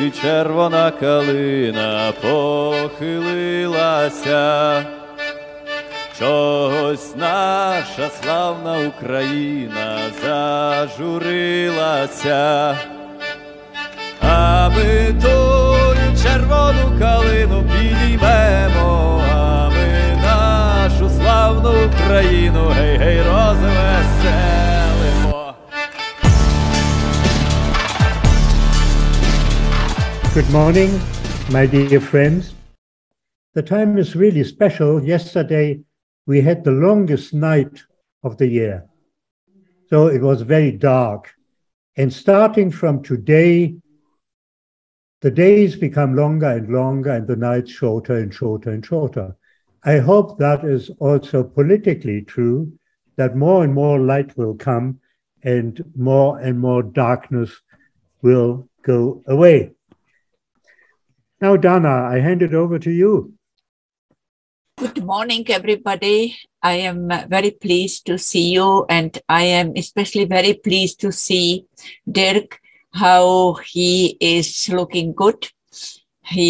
і червона калина похилилася. Чогось наша славна Україна зажурилася, а ми тую червону калину підіймемо, а ми нашу славну Україну гей-гей розвеселимо. Good morning, my dear friends. The time is really special. Yesterday, we had the longest night of the year. So it was very dark. And starting from today, the days become longer and longer and the nights shorter and shorter and shorter. I hope that is also politically true, that more and more light will come and more darkness will go away. Now, Dana, I hand it over to you. Good morning, everybody. I am very pleased to see you, and I am especially very pleased to see Dirk, how he is looking good. He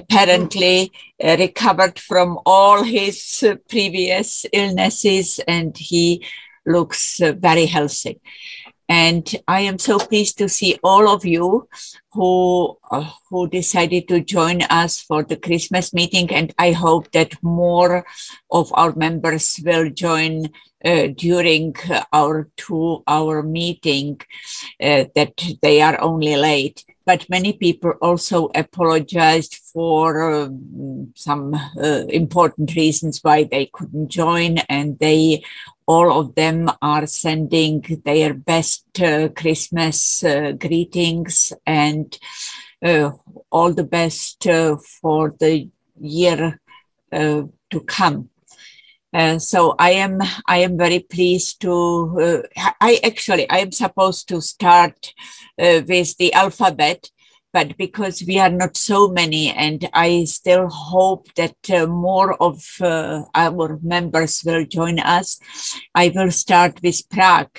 apparently recovered from all his previous illnesses, and he looks very healthy. And I am so pleased to see all of you who decided to join us for the Christmas meeting. And I hope that more of our members will join during our 2-hour meeting, that they are only late. But many people also apologized for some important reasons why they couldn't join, and all of them are sending their best Christmas greetings and all the best for the year to come. So I am very pleased to. I am supposed to start with the alphabet, but because we are not so many, and I still hope that more of our members will join us, I will start with Prague,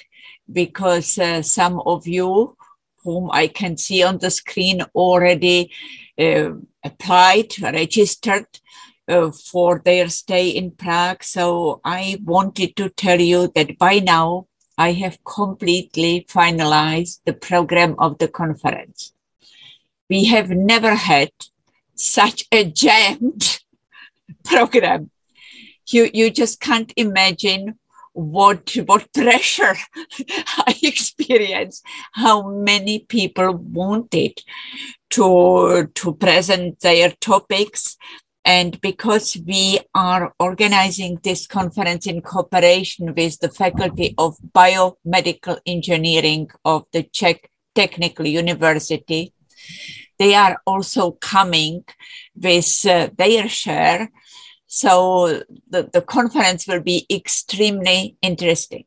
because some of you, whom I can see on the screen, already registered for their stay in Prague. So I wanted to tell you that by now I have completely finalized the program of the conference. We have never had such a jammed program. You just can't imagine what pressure I experienced, how many people wanted to present their topics. And because we are organizing this conference in cooperation with the Faculty of Biomedical Engineering of the Czech Technical University, they are also coming with their share. So the conference will be extremely interesting.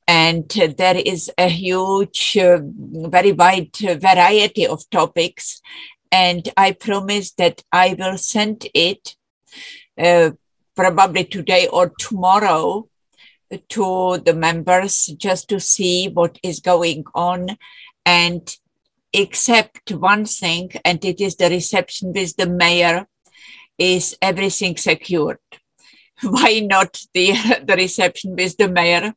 And there is a huge, very wide variety of topics. And I promise that I will send it probably today or tomorrow to the members just to see what is going on. And except one thing, and it is the reception with the mayor, is everything secured. Why not the reception with the mayor?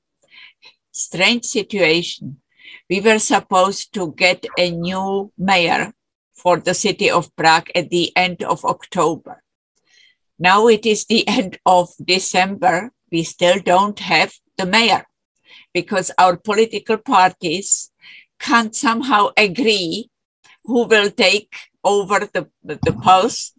Strange situation. We were supposed to get a new mayor for the city of Prague at the end of October. Now it is the end of December. We still don't have the mayor because our political parties can't somehow agree who will take over the post,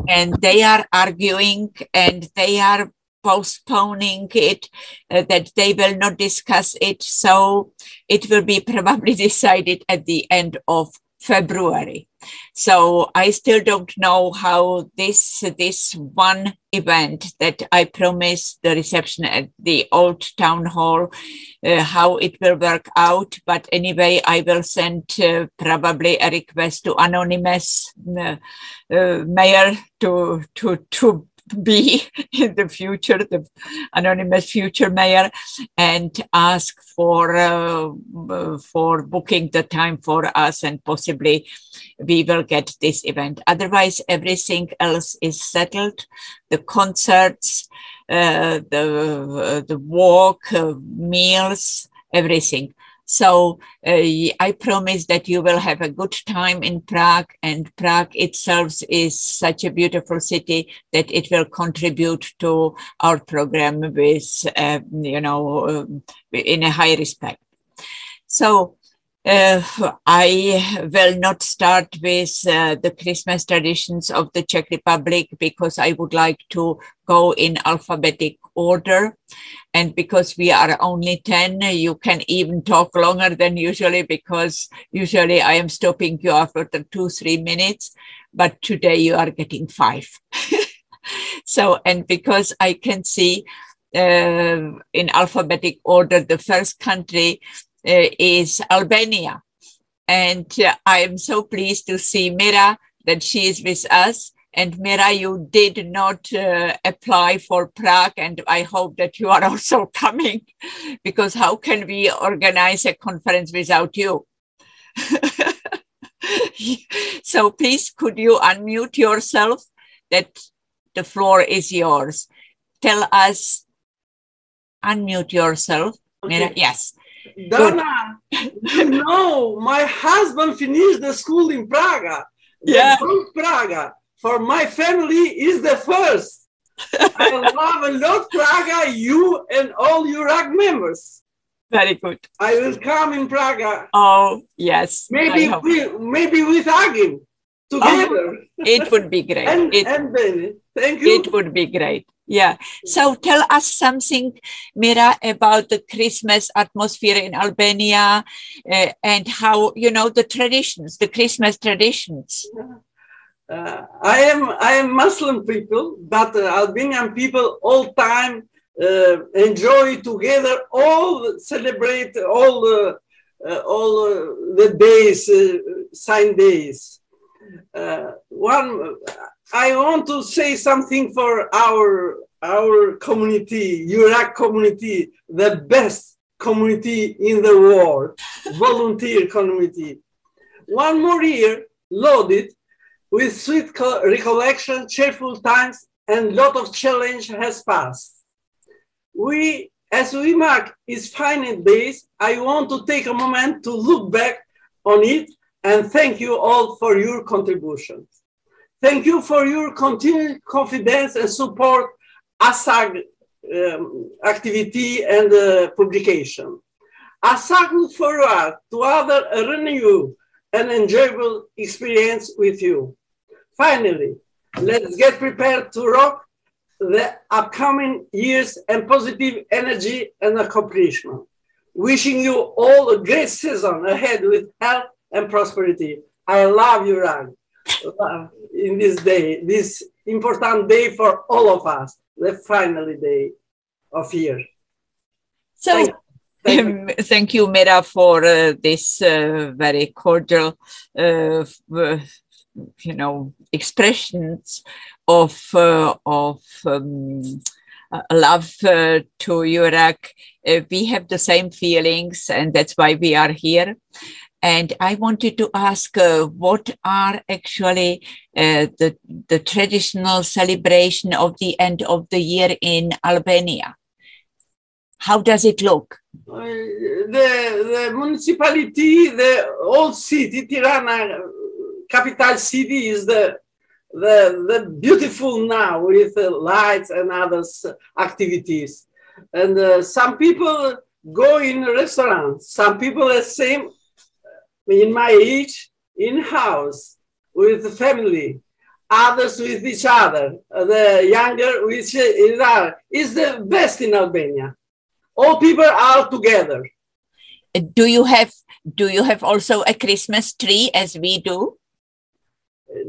and they are arguing and they are postponing it, that they will not discuss it. So it will be probably decided at the end of February. So I still don't know how this one event that I promised, the reception at the old town hall, how it will work out. But anyway, I will send probably a request to anonymous mayor to be in the future, the anonymous future mayor, and ask for booking the time for us, and possibly we will get this event. Otherwise, everything else is settled. The concerts, the walk, meals, everything. So I promise that you will have a good time in Prague, and Prague itself is such a beautiful city that it will contribute to our program with, in a high respect. So I will not start with the Christmas traditions of the Czech Republic, because I would like to go in alphabetic order. And because we are only 10, you can even talk longer than usually, because usually I am stopping you after 2-3 minutes, but today you are getting 5. So, and because I can see in alphabetic order, the first country is Albania. And I am so pleased to see Mira, that she is with us. And Mira, you did not apply for Prague, and I hope that you are also coming, because how can we organize a conference without you? So please, could you unmute yourself? That the floor is yours. Tell us, unmute yourself. Okay. Mira, yes. Dana, you know, my husband finished the school in Prague. Yeah. Prague. For my family is the first. I love a lot Prague, you and all Eurag members. Very good. I will come in Prague. Oh, yes. Maybe with Agim together. Oh, it would be great. and Benny, thank you. It would be great. Yeah. So tell us something, Mira, about the Christmas atmosphere in Albania and how, the traditions, the Christmas traditions. I am Muslim people, but Albanian people all time enjoy together, celebrate all the days, sign days. I want to say something for our community, Eurag community, the best community in the world, volunteer community. One more year loaded with sweet recollection, cheerful times, and lot of challenge has passed. As we mark its final days, I want to take a moment to look back on it and thank you all for your contributions. Thank you for your continued confidence and support ASAG activity and publication. ASAG look forward to other renewed and enjoyable experience with you. Finally, let's get prepared to rock the upcoming years and positive energy and accomplishment. Wishing you all a great season ahead with health and prosperity. I love you, Rag, in this day, this important day for all of us, the final day of year. So, thank you, Mira, for this very cordial expressions of love to Eurag. We have the same feelings, and that's why we are here. And I wanted to ask, what are actually the traditional celebration of the end of the year in Albania? How does it look? The municipality, the old city, Tirana, capital city, is the beautiful now with lights and other activities. And some people go in restaurants. Some people the same in my age in house with the family. Others with each other. The younger with each other is the best in Albania. All people are together. Do you have also a Christmas tree as we do?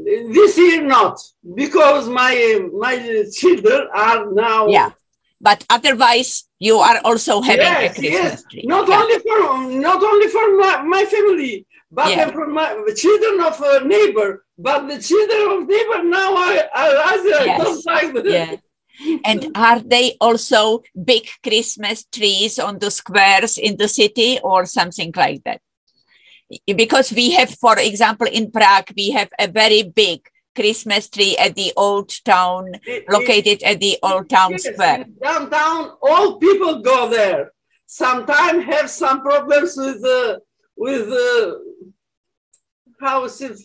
This year not, because my children are now. Yeah, but otherwise you are also having a Christmas tree. Not only for my family, but I'm from the children of a neighbor. But the children of neighbor now I don't like them. Yeah. And are they also big Christmas trees on the squares in the city or something like that? Because we have, for example, in Prague, we have a very big Christmas tree at the old town, located at the old town square. Downtown, all people go there. Sometimes have some problems with how is it,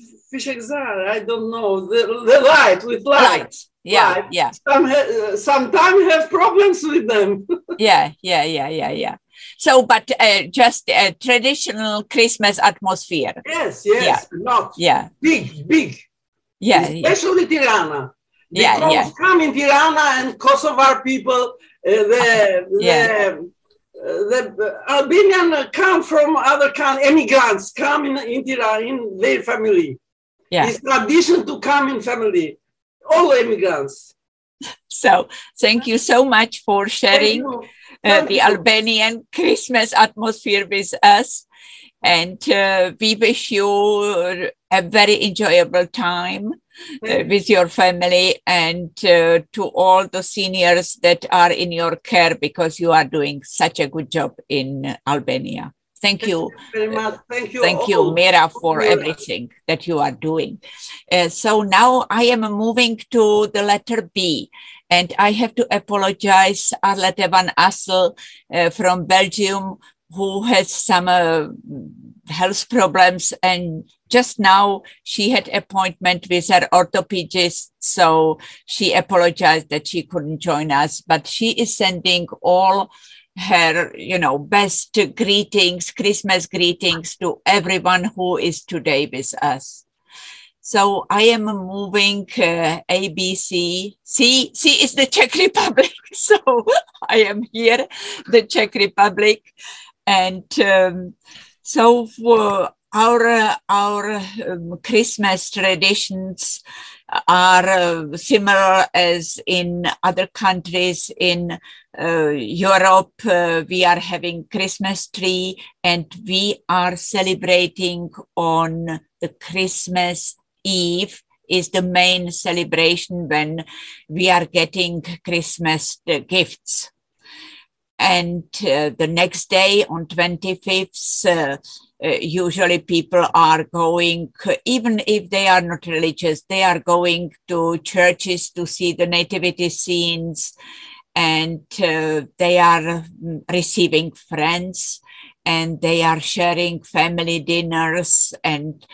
I don't know, the light, with light. Yeah, light. Yeah. Sometimes have problems with them. Yeah. So, but just a traditional Christmas atmosphere. Yes, not big. Yeah, especially Tirana. Because yeah. come in Tirana and Kosovar people, the Albanian come from other immigrants come in Tirana in their family. Yeah. It's tradition to come in family, all immigrants. So thank you so much for sharing the Albanian Christmas atmosphere with us. And we wish you a very enjoyable time with your family, and to all the seniors that are in your care, because you are doing such a good job in Albania. Thank you very much. Thank you, Mira, for everything that you are doing. So now I am moving to the letter B, and I have to apologize Arlette van Assel from Belgium, who has some health problems, and just now she had appointment with her orthopedist, so she apologized that she couldn't join us, but she is sending all her, best greetings, Christmas greetings to everyone who is today with us. So I am moving ABC. C is the Czech Republic. So I am here, the Czech Republic. And so for our Christmas traditions are similar as in other countries in Europe. We are having Christmas tree, and we are celebrating on the Christmas Eve is the main celebration when we are getting Christmas gifts. And the next day on 25th, usually people are going, even if they are not religious, they are going to churches to see the nativity scenes, and they are receiving friends, and they are sharing family dinners and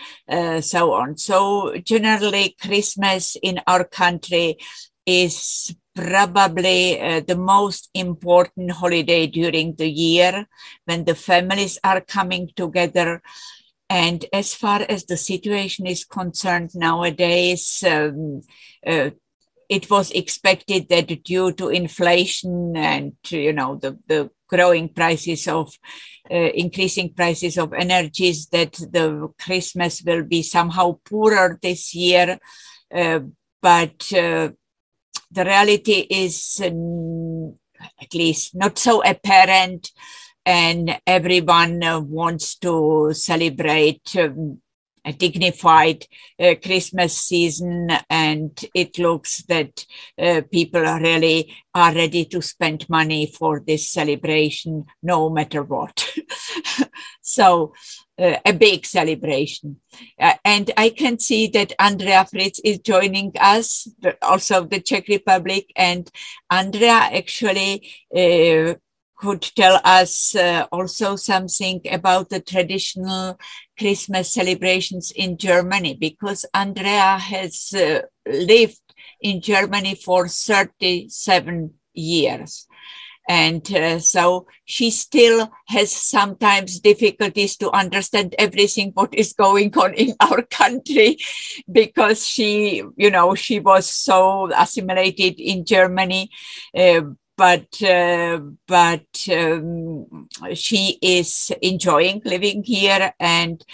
so on. So generally Christmas in our country is probably the most important holiday during the year, when the families are coming together. And as far as the situation is concerned nowadays, it was expected that due to inflation and the growing prices of increasing prices of energies, that the Christmas will be somehow poorer this year, but the reality is at least not so apparent, and everyone wants to celebrate a dignified Christmas season, and it looks that people really are ready to spend money for this celebration, no matter what. So a big celebration. And I can see that Andrea Fritz is joining us, also the Czech Republic. And Andrea actually could tell us also something about the traditional Christmas celebrations in Germany, because Andrea has lived in Germany for 37 years. And so she still has sometimes difficulties to understand everything what is going on in our country, because she was so assimilated in Germany. But she is enjoying living here, and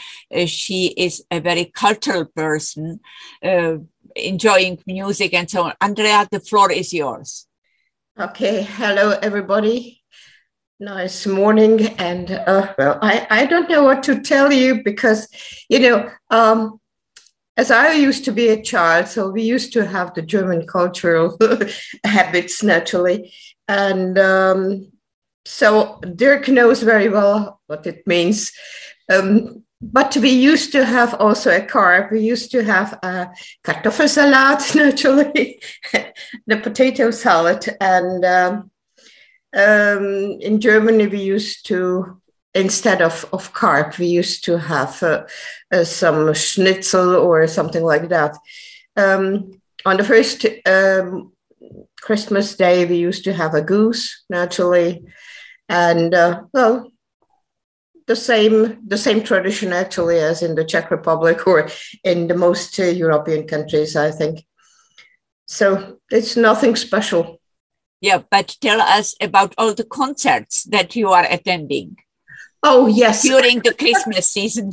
she is a very cultural person, enjoying music and so on. Andrea, the floor is yours. Okay, hello everybody. Nice morning. And well, I don't know what to tell you because, you know, as I used to be a child, so we used to have the German cultural habits naturally. And so Dirk knows very well what it means. But we used to have also a carb. We used to have a Kartoffelsalat, naturally, the potato salad. And in Germany, we used to, instead of carb, we used to have some schnitzel or something like that. On the first Christmas day, we used to have a goose, naturally. And, well, the same tradition, actually, as in the Czech Republic or in the most European countries, I think. So it's nothing special. Yeah, but tell us about all the concerts that you are attending. Oh, yes. During the Christmas season.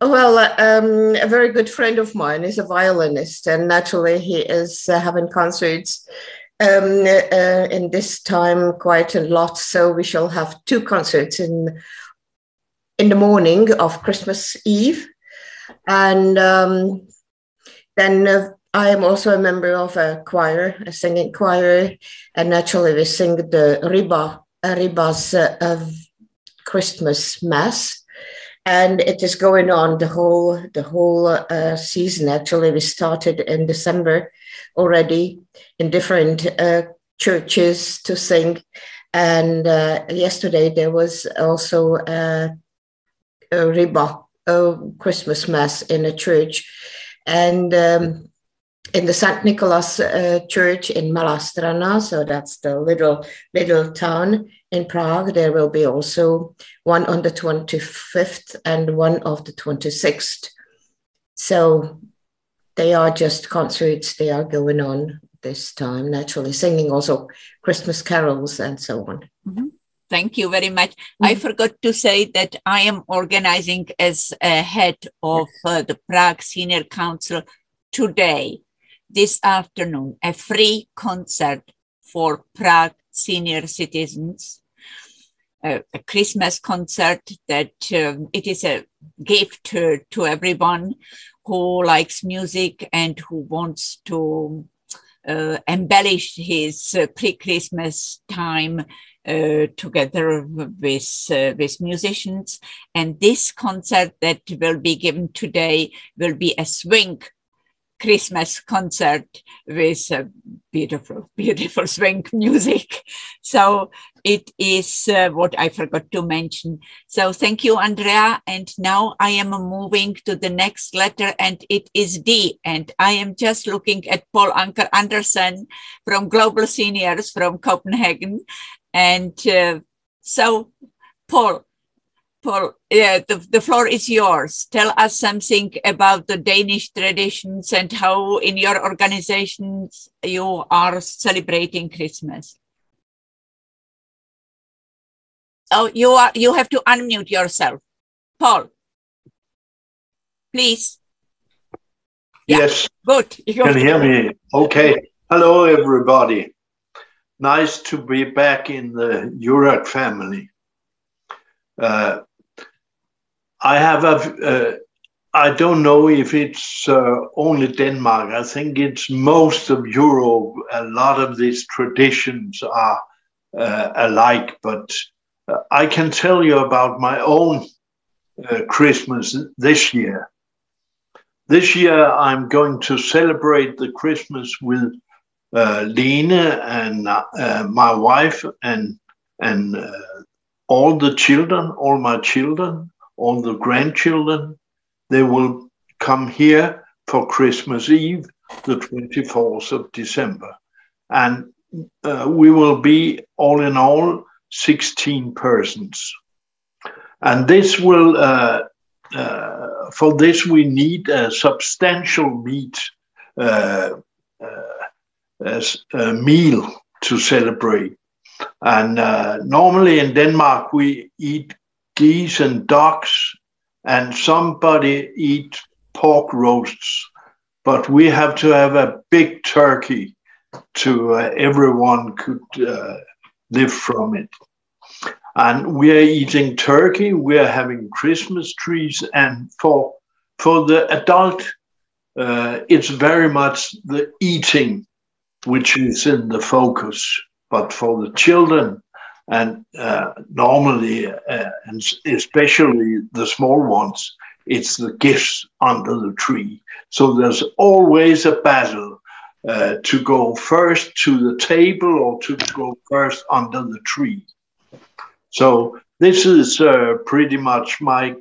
Well, a very good friend of mine is a violinist, and naturally he is having concerts in this time quite a lot. So we shall have 2 concerts in the morning of Christmas Eve. And then I am also a member of a choir, a singing choir, and naturally we sing the Riba's Christmas Mass, and it is going on the whole season. Actually, we started in December already in different churches to sing, and yesterday there was also a Riba Christmas Mass in a church, and in the St. Nicholas Church in Malá Strana, so that's the little town in Prague. There will be also one on the 25th and one of the 26th. So they are just concerts. They are going on this time, naturally, singing also Christmas carols and so on. Mm-hmm. Thank you very much. Mm-hmm. I forgot to say that I am organizing as a head of the Prague Senior Council today, this afternoon, a free concert for Prague senior citizens, a Christmas concert that it is a gift to everyone who likes music and who wants to embellish his pre-Christmas time together with musicians. And this concert that will be given today will be a swing Christmas concert with beautiful, beautiful swing music. So it is what I forgot to mention. So thank you, Andrea. And now I am moving to the next letter, and it is D. And I am just looking at Paul Anker Andersen from Global Seniors from Copenhagen. And so, Paul, the floor is yours. Tell us something about the Danish traditions and how in your organizations you are celebrating Christmas. Oh, you have to unmute yourself. Paul, please. Yeah. Yes. Good. You can hear me. Okay. Hello, everybody. Nice to be back in the Eurag family. I don't know if it's only Denmark. I think it's most of Europe. A lot of these traditions are alike, but I can tell you about my own Christmas this year. This year, I'm going to celebrate the Christmas with Lene and my wife and all the children, all my children, all the grandchildren. They will come here for Christmas Eve, the 24th of December. And we will be all in all 16 persons. And this will, for this we need a substantial meat as a meal to celebrate. And normally in Denmark we eat geese and ducks, and somebody eat pork roasts, but we have to have a big turkey everyone could live from it. And we are eating turkey, we are having Christmas trees, and for the adult, it's very much the eating which is in the focus. But for the children, and normally, and especially the small ones, it's the gifts under the tree. So there's always a battle to go first to the table or to go first under the tree. So this is pretty much my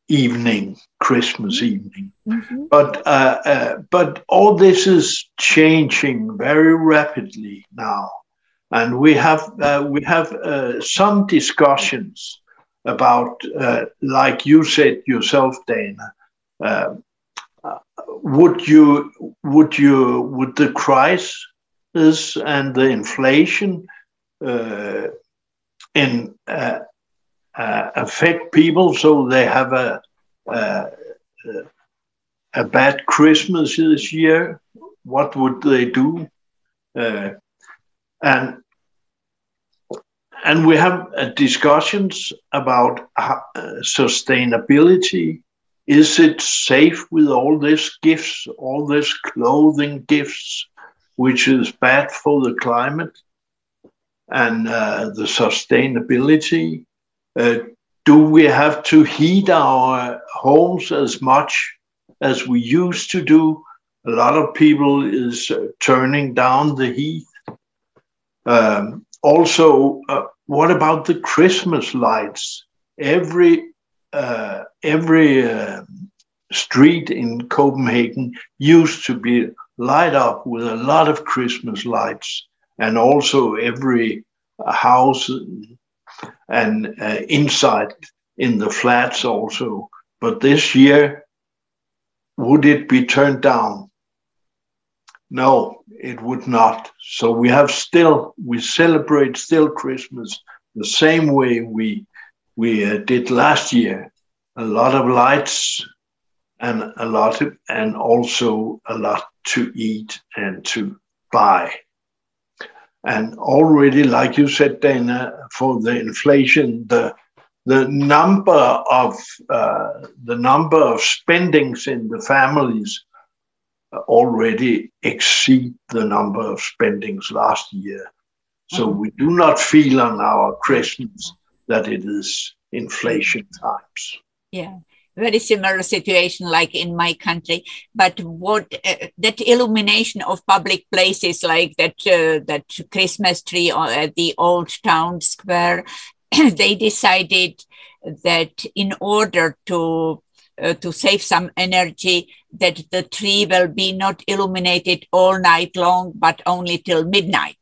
evening, Christmas evening. Mm-hmm. But all this is changing very rapidly now, and we have some discussions about, like you said yourself, Dana. Would the crisis and the inflation affect people so they have a bad Christmas this year? What would they do? And we have discussions about sustainability. Is it safe with all these gifts, all these clothing gifts, which is bad for the climate and the sustainability? Do we have to heat our homes as much as we used to do? A lot of people is turning down the heat. Also, what about the Christmas lights? Every street in Copenhagen used to be light up with a lot of Christmas lights, and also every house and inside in the flats also. But this year, would it be turned down? No, it would not. So we celebrate still Christmas the same way we did last year. A lot of lights and also a lot to eat and to buy. And already, like you said, Dana, for the inflation, the number of spendings in the families already exceed the number of spendings last year. So we do not feel on our Christmas that it is inflation times. Yeah, very similar situation like in my country. But what that illumination of public places, like that Christmas tree at the old town square, they decided that in order to save some energy, that the tree will be not illuminated all night long, but only till midnight.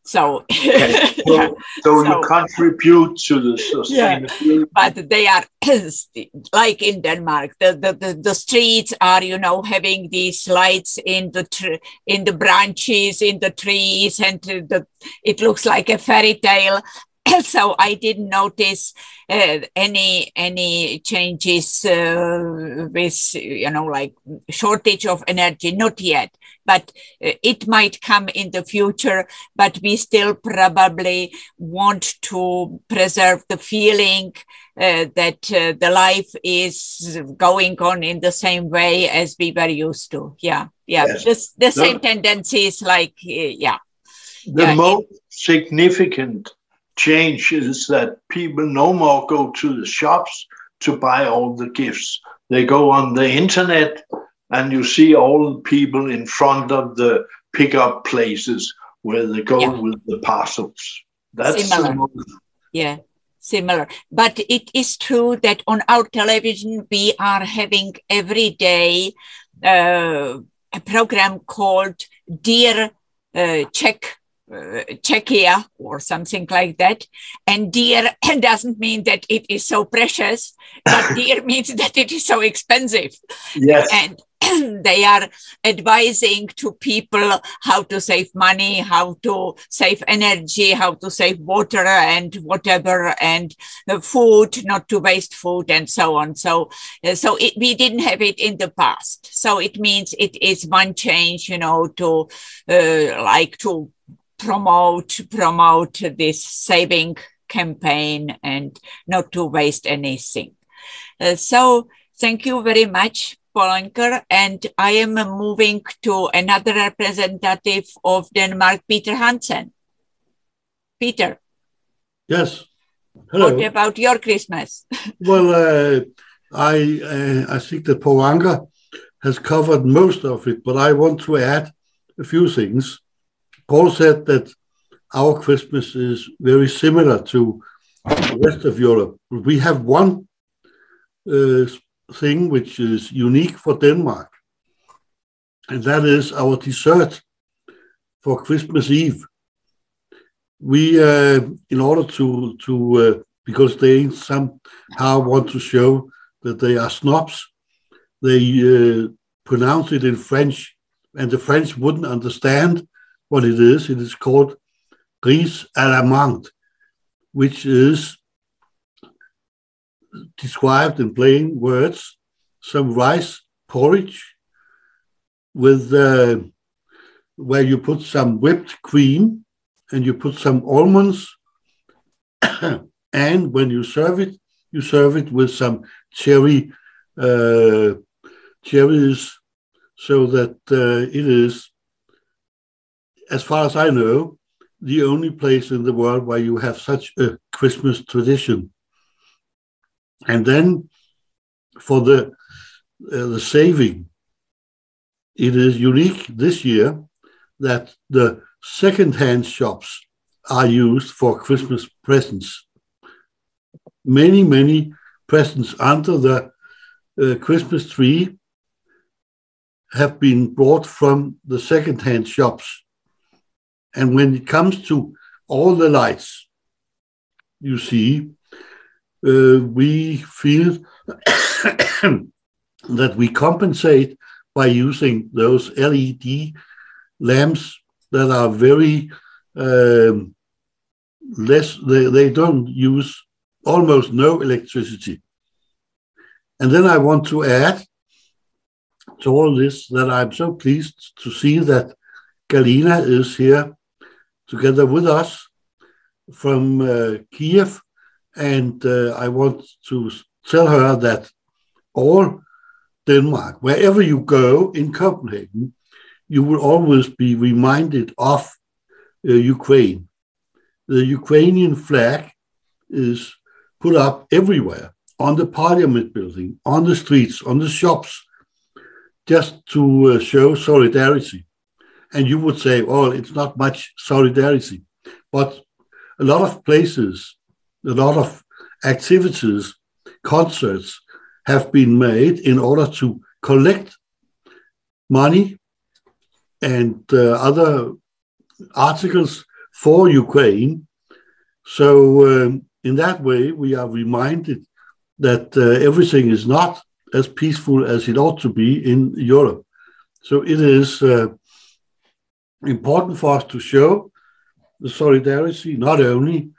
So, so you contribute to the sustainability. Yeah, but they are like in Denmark. The streets are, having these lights in the branches, in the trees, and it looks like a fairy tale. So I didn't notice any changes with, like shortage of energy, not yet. But it might come in the future, but we still probably want to preserve the feeling that the life is going on in the same way as we were used to. Yeah. Yes. The same tendencies, like, The most significant change is that people no more go to the shops to buy all the gifts. They go on the internet, and you see all the people in front of the pickup places where they go with the parcels. That's similar. Similar. But it is true that on our television, we are having every day a program called Dear Czechia or something like that. And dear doesn't mean that it is so precious, but dear means that it is so expensive. Yes. they are advising to people how to save money, how to save energy, how to save water and whatever, and food, not to waste food and so on. So we didn't have it in the past. So it means it is one change, you know, to like to promote this saving campaign and not to waste anything. So thank you very much, Polanker. And I am moving to another representative of Denmark, Peter Hansen. Peter. Yes. Hello. What about your Christmas? Well, I think that Polanker has covered most of it, but I want to add a few things. Paul said that our Christmas is very similar to the rest of Europe. We have one thing which is unique for Denmark, and that is our dessert for Christmas Eve. We, in order to because they somehow want to show that they are snobs, they pronounce it in French, and the French wouldn't understand what it is. It is called riz à la menthe, which is described in plain words, some rice porridge with where you put some whipped cream and you put some almonds, and when you serve it with some cherries, so that it is, as far as I know, the only place in the world where you have such a Christmas tradition. And then for the saving, it is unique this year that the second-hand shops are used for Christmas presents. Many presents under the Christmas tree have been brought from the second-hand shops. And when it comes to all the lights, you see, we feel that we compensate by using those LED lamps that are very less, they don't use almost no electricity. And then I want to add to all this that I'm so pleased to see that Galina is here together with us from Kiev. And I want to tell her that all Denmark, wherever you go in Copenhagen, you will always be reminded of Ukraine. The Ukrainian flag is put up everywhere, on the Parliament building, on the streets, on the shops, just to show solidarity. And you would say, oh, it's not much solidarity. But a lot of places, a lot of activities, concerts have been made in order to collect money and other articles for Ukraine. So in that way, we are reminded that everything is not as peaceful as it ought to be in Europe. So it is important for us to show the solidarity, not only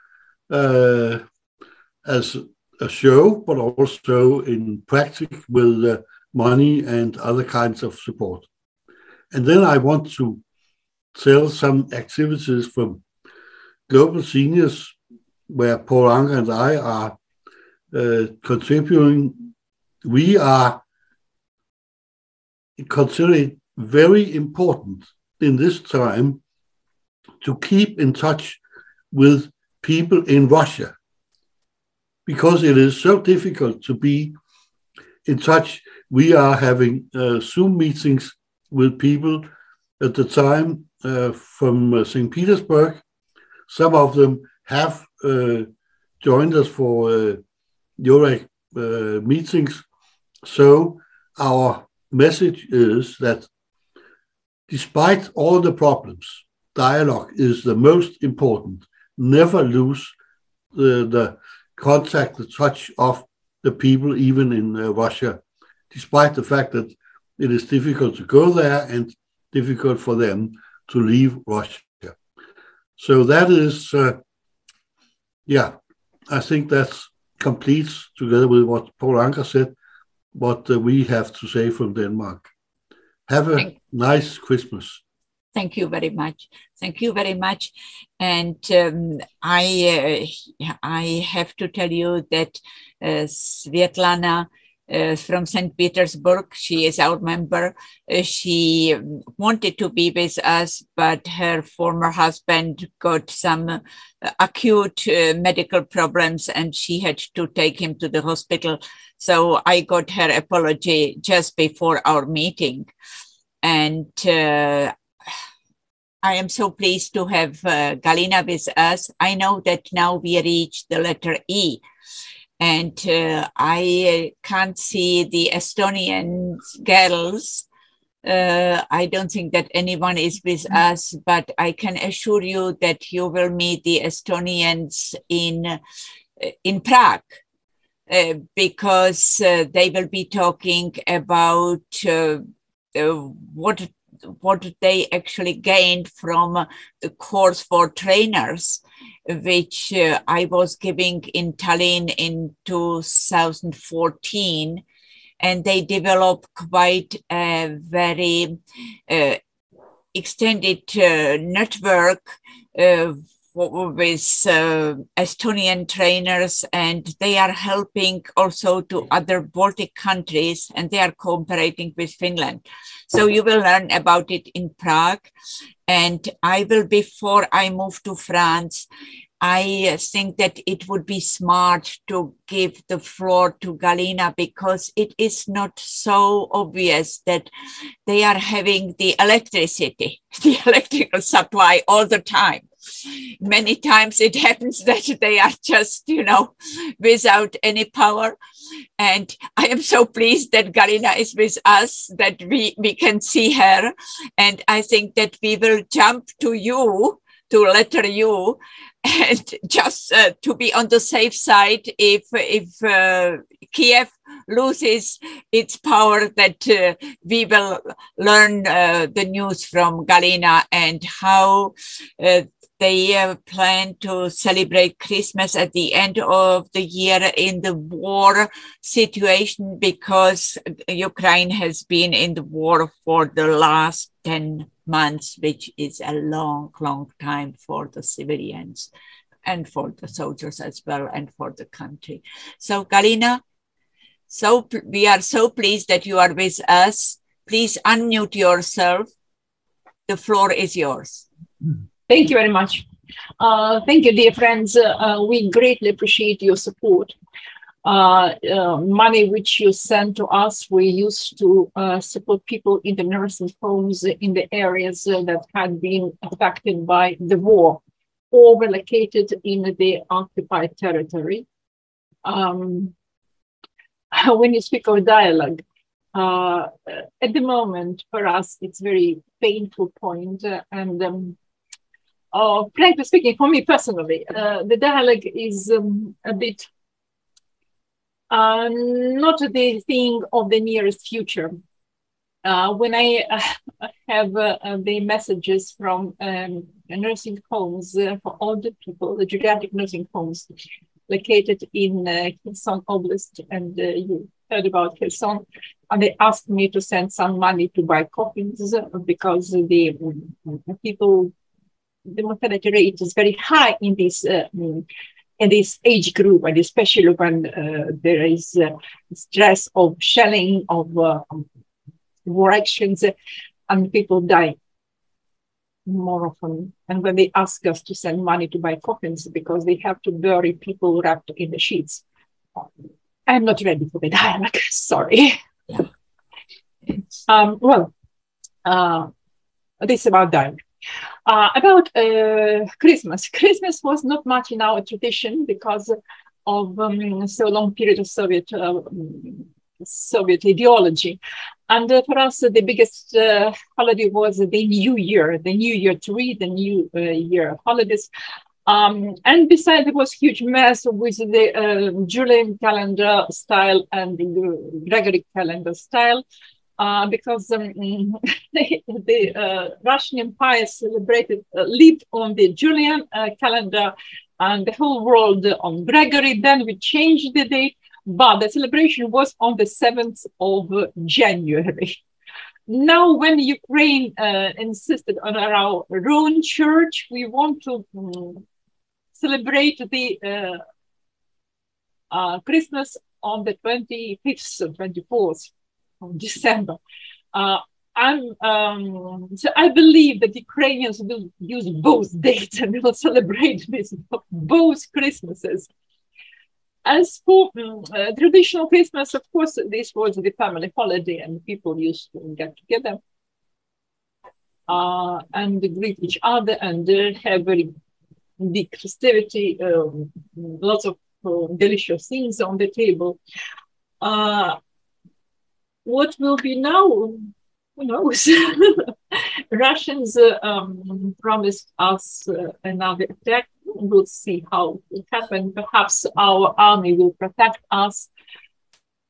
as a show, but also in practice with money and other kinds of support. And then I want to tell some activities from Global Seniors, where Paul Anker and I are contributing. We are considering very important in this time to keep in touch with people in Russia, because it is so difficult to be in touch. We are having Zoom meetings with people at the time from St. Petersburg. Some of them have joined us for Eurag meetings. So our message is that despite all the problems, dialogue is the most important. Never lose the contact, the touch of the people, even in Russia, despite the fact that it is difficult to go there and difficult for them to leave Russia. So that is, I think that completes, together with what Paul Anker said, what we have to say from Denmark. Have a nice Christmas. Thank you very much. Thank you very much. And I have to tell you that Svetlana from St. Petersburg, she is our member. She wanted to be with us, but her former husband got some acute medical problems and she had to take him to the hospital. So I got her apology just before our meeting. And I am so pleased to have Galina with us. I know that now we reach the letter E. And I can't see the Estonian girls. I don't think that anyone is with us, but I can assure you that you will meet the Estonians in Prague, because they will be talking about what they actually gained from the course for trainers, which I was giving in Tallinn in 2014. And they developed quite a very extended network with Estonian trainers, and they are helping also to other Baltic countries, and they are cooperating with Finland. So you will learn about it in Prague. And I will, before I move to France, I think that it would be smart to give the floor to Galina, because it is not so obvious that they are having the electricity, the electrical supply all the time. Many times it happens that they are just, without any power. And I am so pleased that Galina is with us, that we can see her. And I think that we will jump to you, to letter U, and just to be on the safe side, if Kiev loses its power, that we will learn the news from Galina and how they plan to celebrate Christmas at the end of the year in the war situation, because Ukraine has been in the war for the last 10 months, which is a long, long time for the civilians and for the soldiers as well, and for the country. So Galina, we are so pleased that you are with us. Please unmute yourself. The floor is yours. Thank you very much. Thank you, dear friends. We greatly appreciate your support. Money which you send to us, we used to support people in the nursing homes in the areas that had been affected by the war or were located in the occupied territory. When you speak of dialogue, at the moment for us, it's very painful point. Frankly speaking, for me personally, the dialogue is a bit not the thing of the nearest future. When I have the messages from nursing homes for older people, the geriatric nursing homes located in Kherson Oblast, and you heard about Kherson, and they asked me to send some money to buy coffins, because the mortality rate is very high in this age group, and especially when there is stress of shelling, of war actions, and people die more often. And when they ask us to send money to buy coffins because they have to bury people wrapped in the sheets, I'm not ready for the dialogue. Sorry. Yeah. This is about dialogue. About Christmas. Christmas was not much in our tradition because of so long period of Soviet ideology. And for us, the biggest holiday was the New Year tree, the New Year holidays. And besides, it was a huge mess with the Julian calendar style and the Gregoric calendar style. because the Russian Empire lived on the Julian calendar, and the whole world on Gregory. Then we changed the date, but the celebration was on the 7th of January. Now, when Ukraine insisted on our own church, we want to celebrate the Christmas on the 25th or 24th of December. So I believe that Ukrainians will use both dates and will celebrate this, both Christmases. As for traditional Christmas, of course, this was the family holiday and people used to get together and greet each other and have very big festivity, lots of delicious things on the table. What will be now? Who knows? Russians promised us another attack. We'll see how it happens. Perhaps our army will protect us.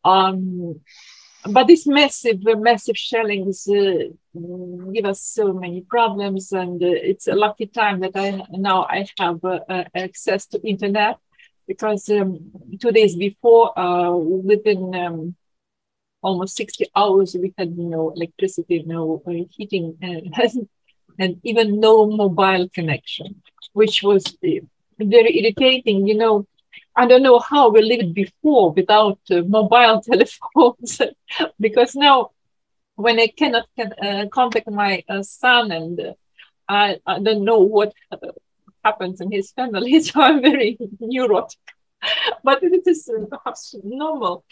But these massive shellings give us so many problems, and it's a lucky time that I have access to internet, because 2 days before, within almost 60 hours, we had no electricity, no heating, and even no mobile connection, which was very irritating. You know, I don't know how we lived before without mobile telephones, because now when I cannot contact my son, and I don't know what happens in his family, so I'm very neurotic. But it is perhaps normal.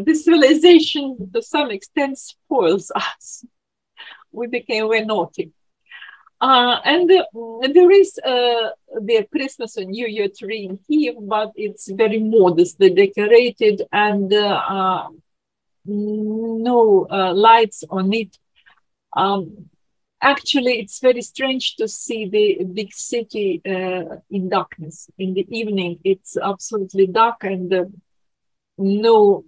This civilization, to some extent, spoils us. We became very naughty. And there is the Christmas and New Year tree in Kiev, but it's very modestly decorated, and no lights on it. Actually, it's very strange to see the big city in darkness. In the evening, it's absolutely dark, and no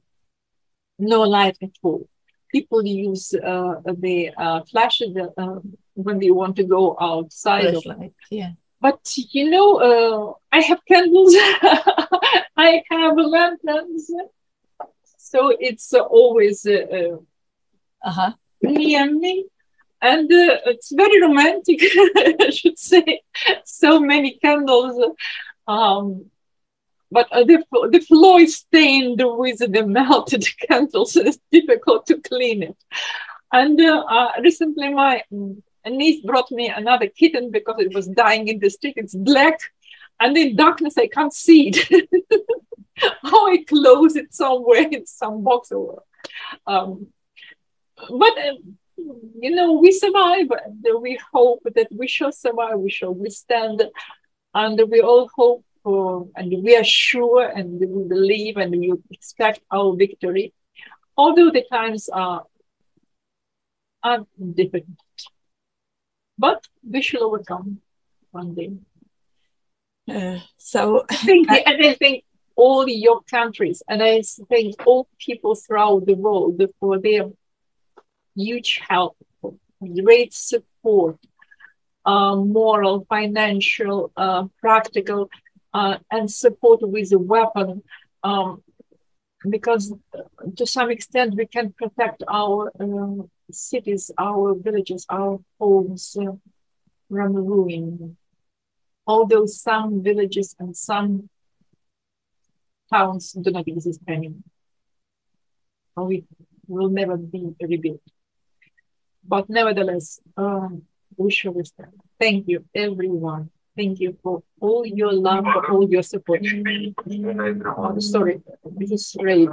light at all. People use the flashes when they want to go outside. Yeah. But you know, I have candles. I have lanterns. So it's always near me. And it's very romantic, I should say. So many candles. But the floor is stained with the melted candles, so it's difficult to clean it. And recently my niece brought me another kitten because it was dying in the street. It's black, and in darkness I can't see it. How I close it somewhere in some box. But you know, we survive, and we hope that we shall survive, we shall withstand, and we all hope and we are sure, and we believe, and we expect our victory, although the times are difficult. But we shall overcome one day. So I think all your countries, and I think all people throughout the world, for their huge help, great support, moral, financial, practical, and support with a weapon, because to some extent we can protect our cities, our villages, our homes from ruin. Although some villages and some towns do not exist anymore, we will never be rebuilt. But nevertheless, we shall withstand. Thank you, everyone. Thank you for all your love, for all your support. Sorry, this is great.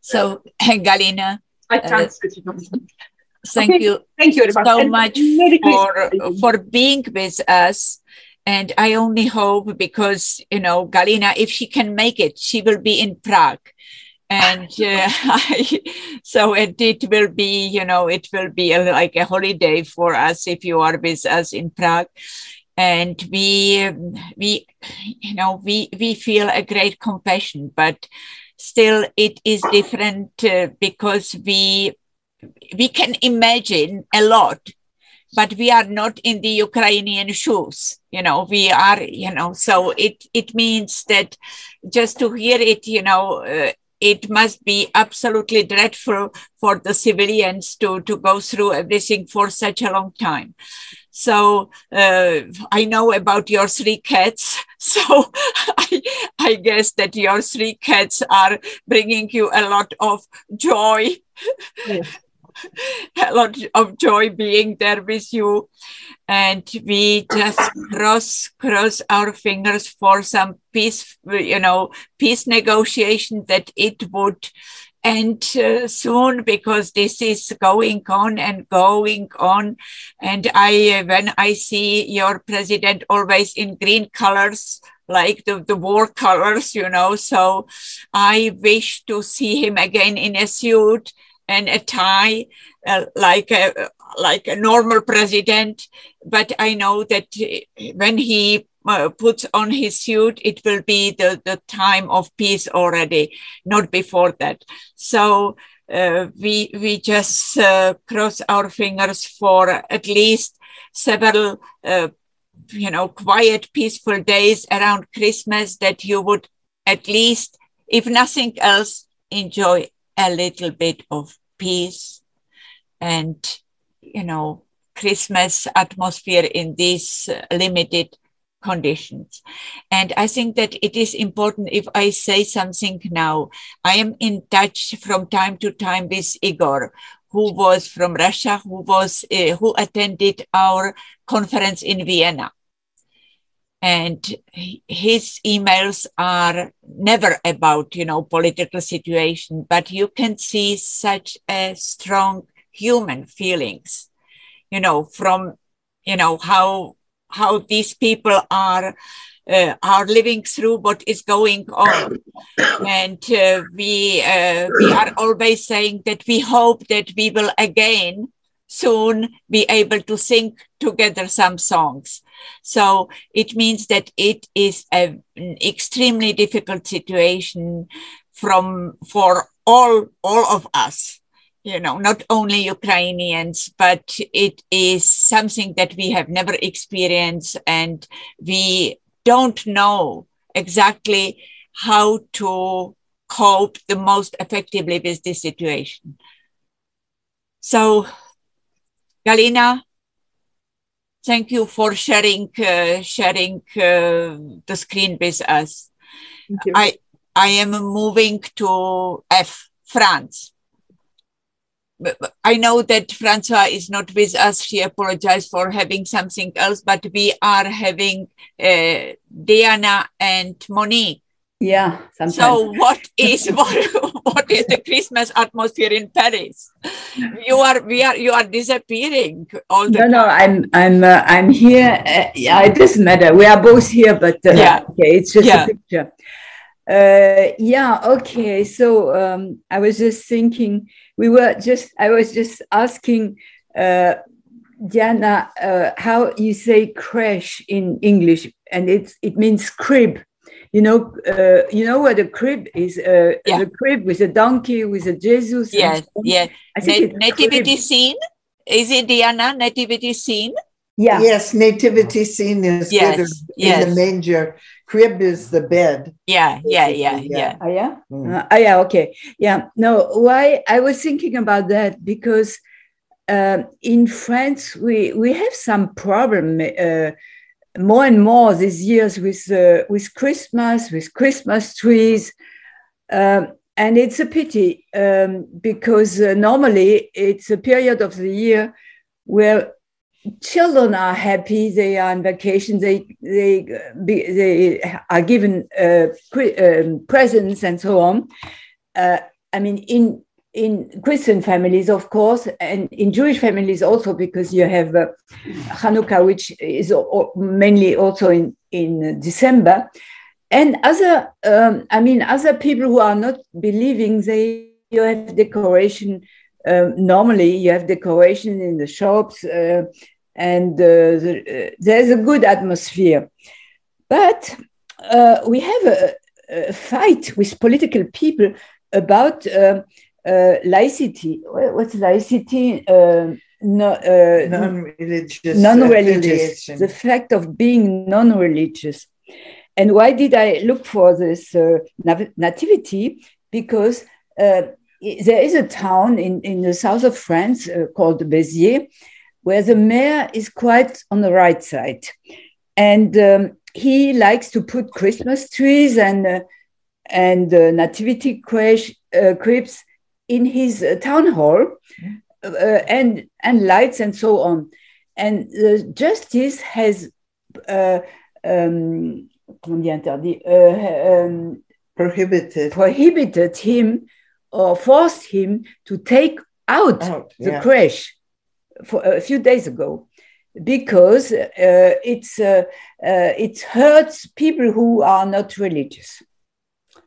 So, Galina, I can't thank you so much for being with us. And I only hope, because, you know, Galina, if she can make it, she will be in Prague. And so it will be, you know, it will be like a holiday for us if you are with us in Prague. And we feel a great compassion, but still it is different because we can imagine a lot, but we are not in the Ukrainian shoes, we are, so it means that just to hear it, it must be absolutely dreadful for the civilians to go through everything for such a long time. So I know about your 3 cats. So I guess that your 3 cats are bringing you a lot of joy. Yes. A lot of joy being there with you. And we just cross our fingers for some peace, peace negotiation, that it would end soon, because this is going on and going on. And when I see your president always in green colors, like the war colors, so I wish to see him again in a suit and a tie, like a normal president. But I know that when he puts on his suit, it will be the time of peace already, not before that. So we just cross our fingers for at least several, quiet, peaceful days around Christmas, that you would at least, if nothing else, enjoy a little bit of peace and, Christmas atmosphere in these limited conditions. And I think that it is important if I say something now. I am in touch from time to time with Igor, who was from Russia, who attended our conference in Vienna. And his emails are never about, political situation, but you can see such a strong human feelings, from, how these people are living through what is going on. And we are always saying that we hope that we will again soon be able to sing together some songs. So it means that it is an extremely difficult situation for all of us, not only Ukrainians, but it is something that we have never experienced, and we don't know exactly how to cope the most effectively with this situation. So, Galina, thank you for sharing the screen with us. Thank you. I am moving to France. I know that Francois is not with us. She apologized for having something else, but we are having Diana and Monique. Yeah, sometimes. So what is the Christmas atmosphere in Paris? You are disappearing all the time. No, I'm here. It doesn't matter. We are both here, but okay, it's just a picture. Okay. So I was just thinking. I was just asking Diana how you say crèche in English, and it means crib. You know what a crib is? The crib with a donkey, with a Jesus. Yes. I think nativity scene. Is it, Diana? Nativity scene. Yeah. Yes, nativity scene is in the manger. Crib is the bed. Yeah. Oh, yeah? Okay. Yeah. No, why I was thinking about that, because in France, we have some problem more and more these years with Christmas trees. And it's a pity because normally it's a period of the year where children are happy, they are on vacation, they are given presents and so on. I mean, in Christian families, of course, and in Jewish families also, because you have Hanukkah, which is mainly also in December. And other people who are not believing, you have decoration. Normally, you have decoration in the shops, and there's a good atmosphere. But we have fight with political people about laicity. What's laicity? Non-religious. The fact of being non-religious. And why did I look for this nativity? Because there is a town in the south of France called Béziers, where the mayor is quite on the right side. And he likes to put Christmas trees and nativity cribs in his town hall, and lights and so on. And the justice has prohibited him or forced him to take out the crèche for a few days ago, because it hurts people who are not religious.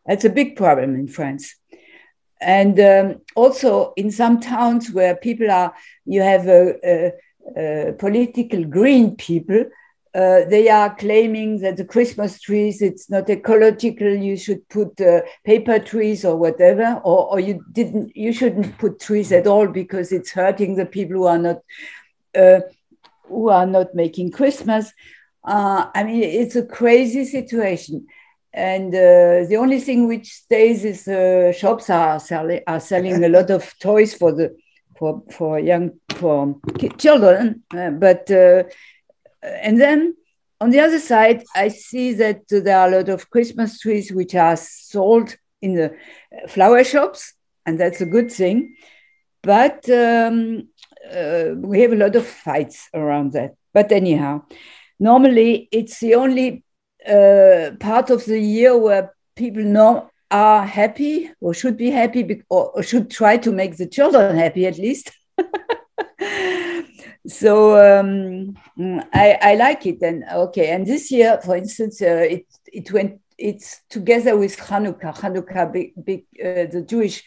That's a big problem in France. And also in some towns where people you have political green people, they are claiming that the Christmas trees, it's not ecological, you should put paper trees or whatever, or you shouldn't put trees at all because it's hurting the people who are not making Christmas. I mean, it's a crazy situation. And the only thing which stays is shops are selling a lot of toys for children. And then on the other side, I see that there are a lot of Christmas trees which are sold in the flower shops, and that's a good thing. But we have a lot of fights around that. But anyhow, normally it's the only part of the year where people are happy or should be happy, or should try to make the children happy at least. So I like it. And and this year, for instance, it's together with Hanukkah. Hanukkah, the Jewish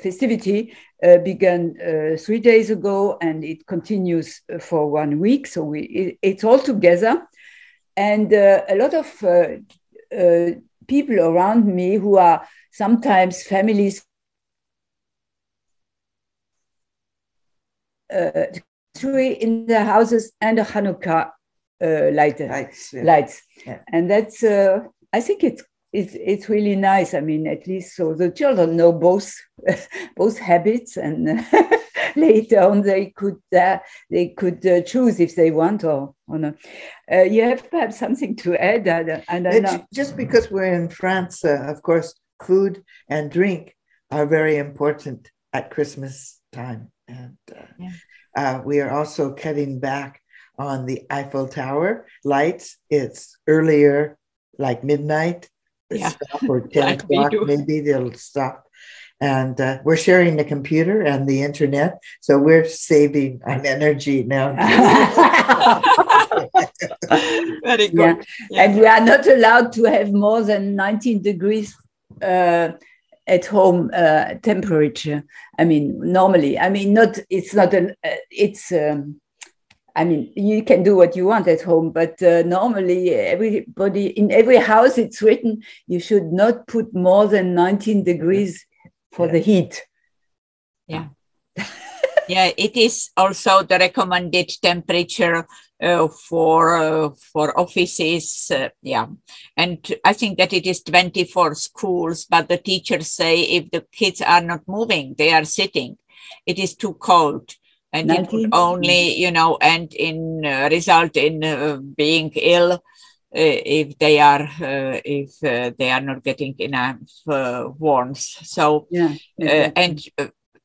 festivity began 3 days ago, and it continues for 1 week. So it's all together. And a lot of people around me who are sometimes families tree in the houses and a Hanukkah lights. Yeah. And that's I think it's really nice. I mean, at least so the children know both habits, and later on they could choose if they want or not. You have perhaps something to add? I don't know. Just because we're in France, of course, food and drink are very important at Christmas time. And we are also cutting back on the Eiffel Tower lights. It's earlier, like midnight, stop, or 10 o'clock, maybe they'll stop. And we're sharing the computer and the internet, so we're saving on energy now. Very good. Yeah. And we are not allowed to have more than 19 degrees at home temperature. I mean, normally, I mean, I mean, you can do what you want at home, but normally everybody, in every house, it's written, you should not put more than 19 degrees for the heat. Yeah. Yeah, it is also the recommended temperature for offices. And I think that it is 20 for schools, but the teachers say if the kids are not moving, they are sitting, it is too cold. And 19? It would only, and result in being ill if they are not getting enough warmth. So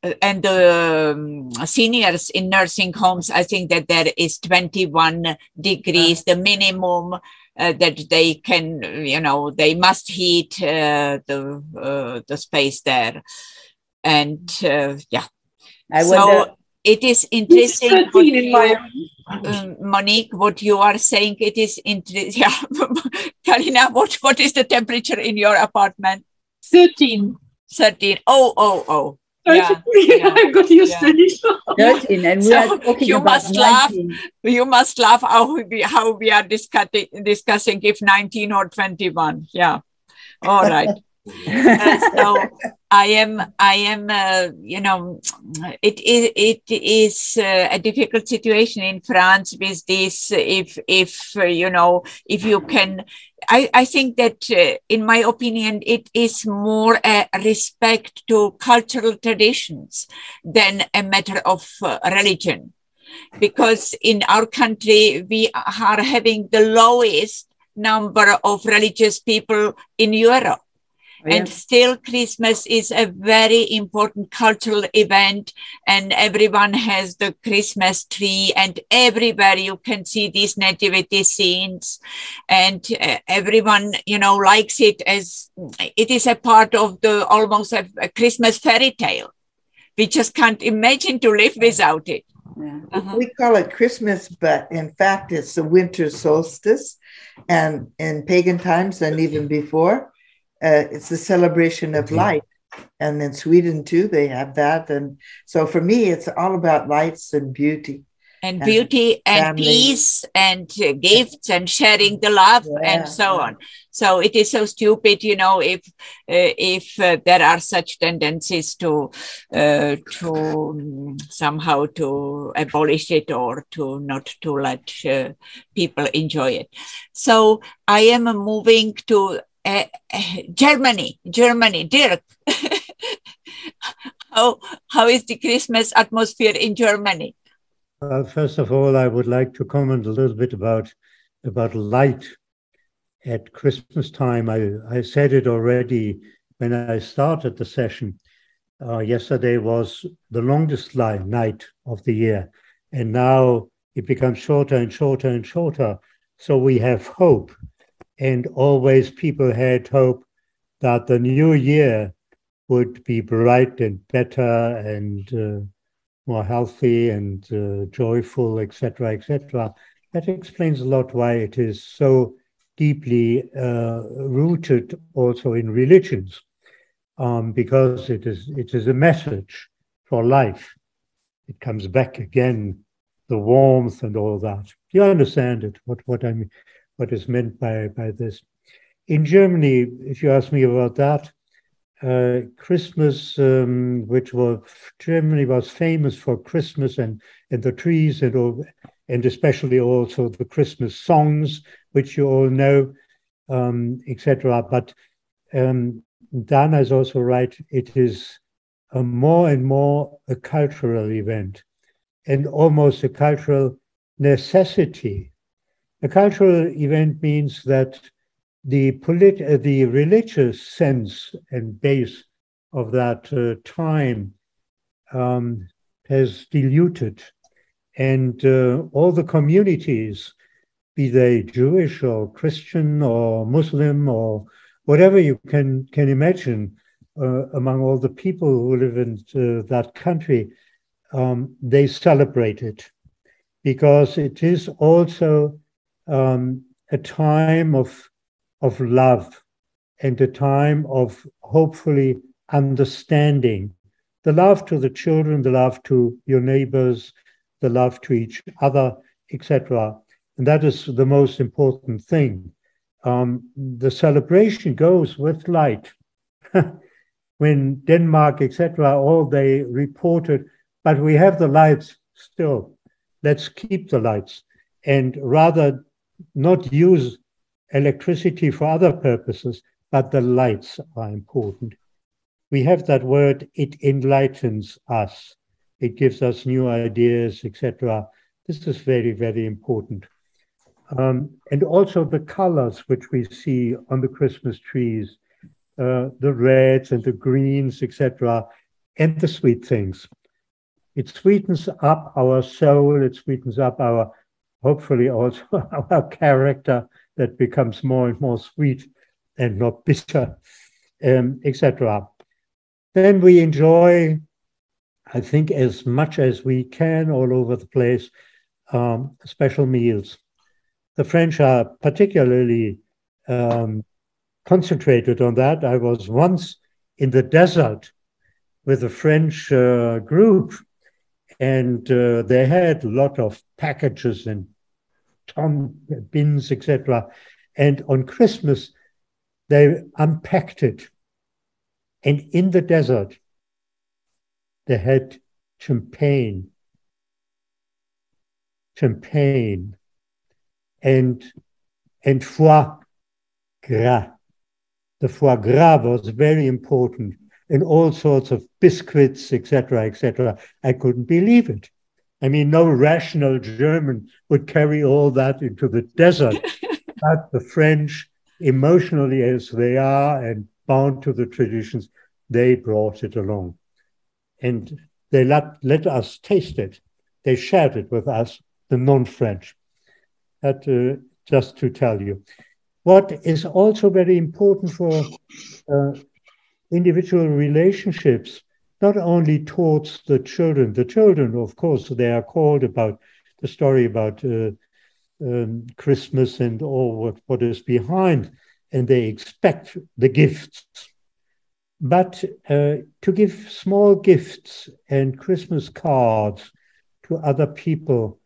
and the seniors in nursing homes, I think that there is 21 degrees, the minimum that they can, they must heat the space there. And I wonder. It is interesting, Monique, what you are saying. It is interesting. Yeah. Karina, what is the temperature in your apartment? 13. 13. Oh. I got used to this. 13, and we are talking you about must laugh. 19. You must laugh how we are discussing if 19 or 21. Yeah. All right. So I am, you know, it is a difficult situation in France with this. If you know, if you can, I think that in my opinion, it is more a respect to cultural traditions than a matter of religion, because in our country we are having the lowest number of religious people in Europe. And still Christmas is a very important cultural event, and everyone has the Christmas tree, and everywhere you can see these nativity scenes, and everyone, you know, likes it as it is a part of the almost a Christmas fairy tale. We just can't imagine to live without it. Yeah. We call it Christmas, but in fact, it's the winter solstice, and in pagan times and even before, it's the celebration of light. And in Sweden too, they have that. And so for me, it's all about lights and beauty. And beauty and peace and gifts and sharing the love and so on. So it is so stupid, you know, if there are such tendencies to somehow to abolish it or to not to let people enjoy it. So I am moving to Germany, Dirk. How is the Christmas atmosphere in Germany? First of all, I would like to comment a little bit about light at Christmas time. I said it already when I started the session. Yesterday was the longest night of the year, and now it becomes shorter and shorter and shorter. So we have hope. And always people had hope that the new year would be bright and better and more healthy and joyful, etc., etc. That explains a lot why it is so deeply rooted also in religions, because it is a message for life. It comes back again, the warmth and all that. You understand it? What I mean? What is meant by this. In Germany, if you ask me about that, Christmas, Germany was famous for Christmas and the trees and especially also the Christmas songs, which you all know, etc. But Dana is also right. It is more and more a cultural event and almost a cultural necessity. A cultural event means that the religious sense and base of that time has diluted, and all the communities, be they Jewish or Christian or Muslim or whatever you can imagine, among all the people who live in that country, they celebrate it because it is also a time of love and a time of hopefully understanding. The love to the children, the love to your neighbors, the love to each other, etc. And that is the most important thing. The celebration goes with light. When Denmark, etc., all they reported, but we have the lights still. Let's keep the lights and rather not use electricity for other purposes, but the lights are important. We have that word, it enlightens us. It gives us new ideas, etc. This is very, very important. And also the colors which we see on the Christmas trees, the reds and the greens, etc., and the sweet things. It sweetens up our soul, it sweetens up our, hopefully also our character that becomes more and more sweet and not bitter, etc. Then we enjoy, I think, as much as we can all over the place, special meals. The French are particularly concentrated on that. I was once in the desert with a French group, and they had a lot of packages and bins, etc. And on Christmas, they unpacked it. And in the desert, they had champagne, and foie gras. The foie gras was very important, and all sorts of biscuits, etc., etc. I couldn't believe it. I mean, no rational German would carry all that into the desert, but the French, emotionally as they are and bound to the traditions, they brought it along. And they let us taste it. They shared it with us, the non-French. That just to tell you. What is also very important for individual relationships, not only towards the children. The children, of course, they are called about the story about Christmas and all what is behind, and they expect the gifts. But to give small gifts and Christmas cards to other people,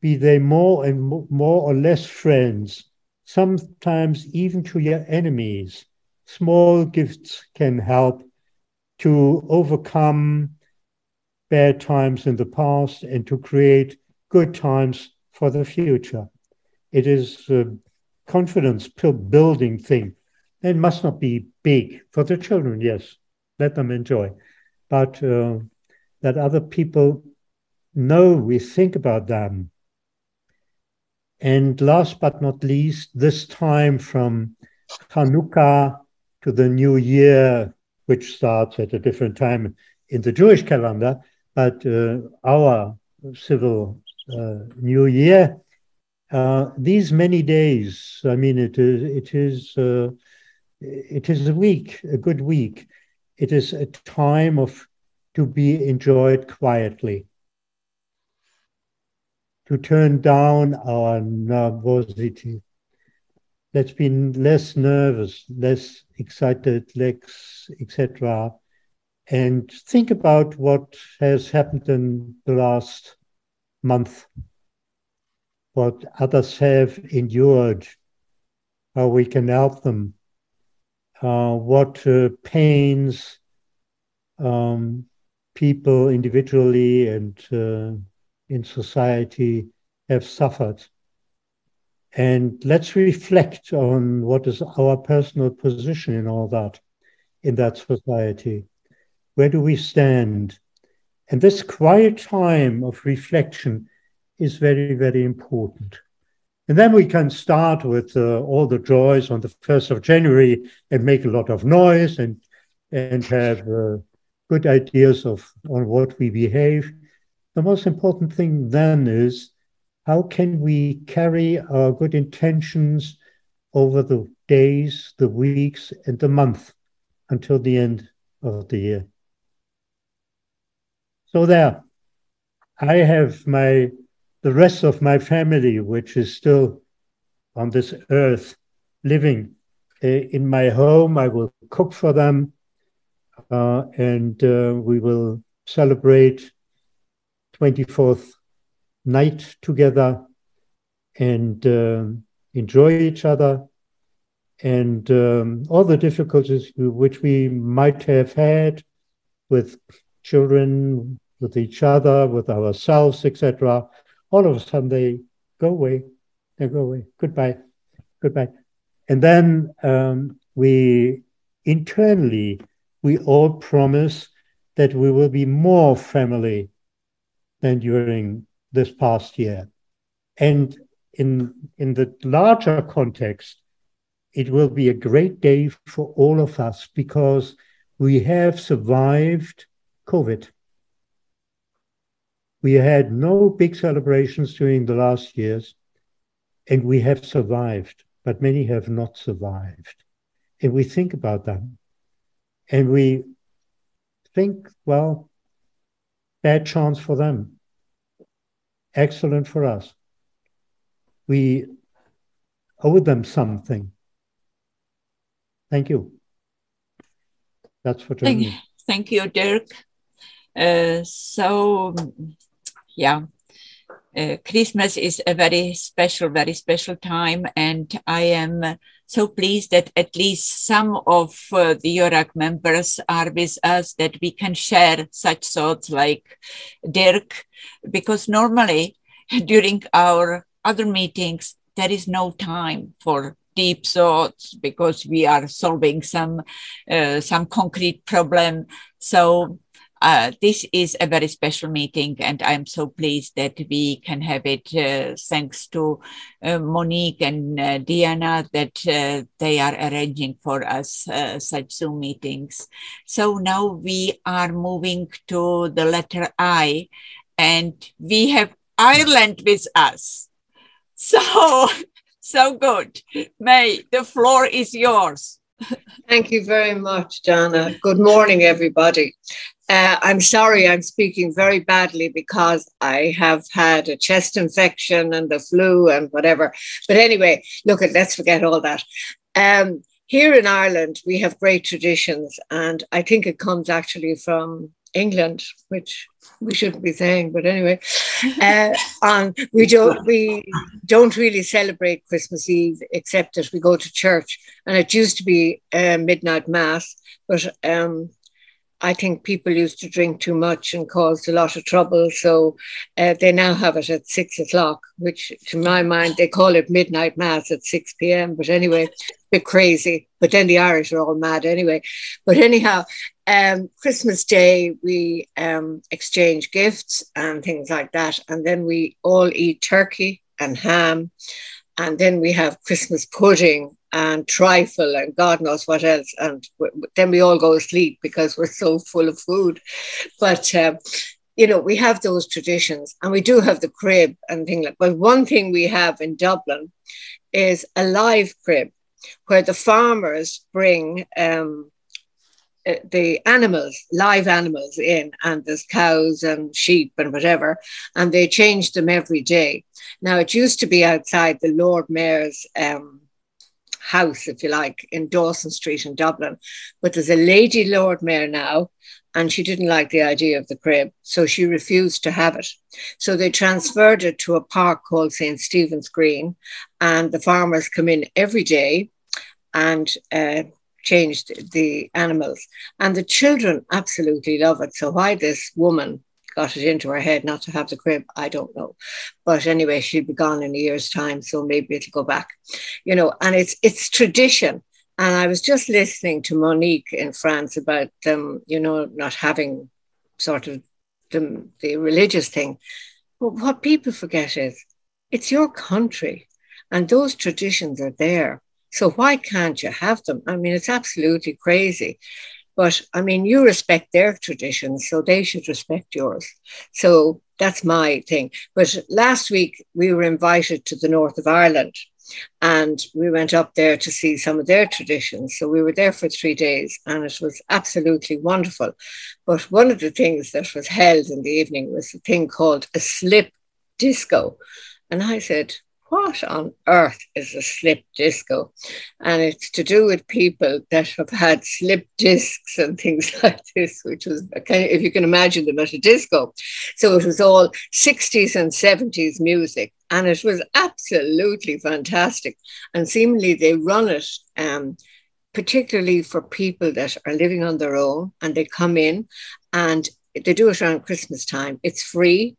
be they more or less friends, sometimes even to your enemies, small gifts can help to overcome bad times in the past and to create good times for the future. It is a confidence building thing. It must not be big for the children, yes, let them enjoy. But that other people know we think about them. And last but not least, this time from Hanukkah to the New Year, which starts at a different time in the Jewish calendar, but our civil New Year, these many days, I mean, it is a week, a good week. It is a time to be enjoyed quietly, to turn down our nervosity. Let's be less nervous, less excited, less, etc. And think about what has happened in the last month, what others have endured, how we can help them, what pains people individually and in society have suffered. And let's reflect on what is our personal position in all that, in that society. Where do we stand? And this quiet time of reflection is very, very important. And then we can start with all the joys on the 1st of January and make a lot of noise and have good ideas on what we behave. The most important thing then is, how can we carry our good intentions over the days, the weeks, and the month until the end of the year? So there, I have the rest of my family, which is still on this earth, living in my home. I will cook for them, and we will celebrate 24th night together and enjoy each other, and all the difficulties which we might have had with children, with each other, with ourselves, etc. All of a sudden they go away. They go away. Goodbye. Goodbye. And then we internally, we all promise that we will be more family than during this past year. And in the larger context, it will be a great day for all of us because we have survived COVID. We had no big celebrations during the last years, and we have survived, but many have not survived. And we think about them. And we think, well, bad chance for them. Excellent for us. We owe them something. Thank you. That's for Germany. Thank you, Dirk. Christmas is a very special time, and I am so pleased that at least some of the Eurag members are with us, that we can share such thoughts like Dirk, because normally during our other meetings, there is no time for deep thoughts because we are solving some concrete problem. So this is a very special meeting, and I'm so pleased that we can have it thanks to Monique and Diana, that they are arranging for us such Zoom meetings. So now we are moving to the letter I, and we have Ireland with us. So good. May, the floor is yours. Thank you very much, Dana. Good morning, everybody. I'm sorry I'm speaking very badly because I have had a chest infection and the flu and whatever. But anyway, let's forget all that. Here in Ireland, we have great traditions, and I think it comes actually from England, which we shouldn't be saying, but anyway, we don't really celebrate Christmas Eve, except that we go to church, and it used to be midnight mass, but I think people used to drink too much and caused a lot of trouble, so they now have it at 6 o'clock, which to my mind, they call it midnight mass at 6 p.m. But anyway, a bit crazy. But then the Irish are all mad anyway. But anyhow, Christmas Day, we exchange gifts and things like that. And then we all eat turkey and ham. And then we have Christmas pudding and trifle and God knows what else. And then we all go to sleep because we're so full of food. But, we have those traditions, and we do have the crib and things like that. But one thing we have in Dublin is a live crib where the farmers bring the animals, live animals in, and there's cows and sheep and whatever, and they change them every day. Now, it used to be outside the Lord Mayor's house, if you like, in Dawson Street in Dublin. But there's a lady Lord Mayor now, and she didn't like the idea of the crib, so she refused to have it. So they transferred it to a park called St. Stephen's Green, and the farmers come in every day and changed the animals. And the children absolutely love it. So why this woman got it into her head not to have the crib, I don't know. But anyway, she'll be gone in a year's time, so maybe it'll go back. And it's tradition. And I was just listening to Monique in France about them, not having sort of the religious thing. But what people forget is it's your country, and those traditions are there. So why can't you have them? I mean, it's absolutely crazy. But I mean, you respect their traditions, so they should respect yours. So that's my thing. But last week we were invited to the north of Ireland, and we went up there to see some of their traditions. So we were there for 3 days, and it was absolutely wonderful. But one of the things that was held in the evening was a thing called a slip disco. And I said, what on earth is a slip disco? And it's to do with people that have had slip discs and things like this, which was, if you can imagine them at a disco. So it was all 60s and 70s music, and it was absolutely fantastic. And seemingly they run it particularly for people that are living on their own, and they come in and they do it around Christmas time. It's free,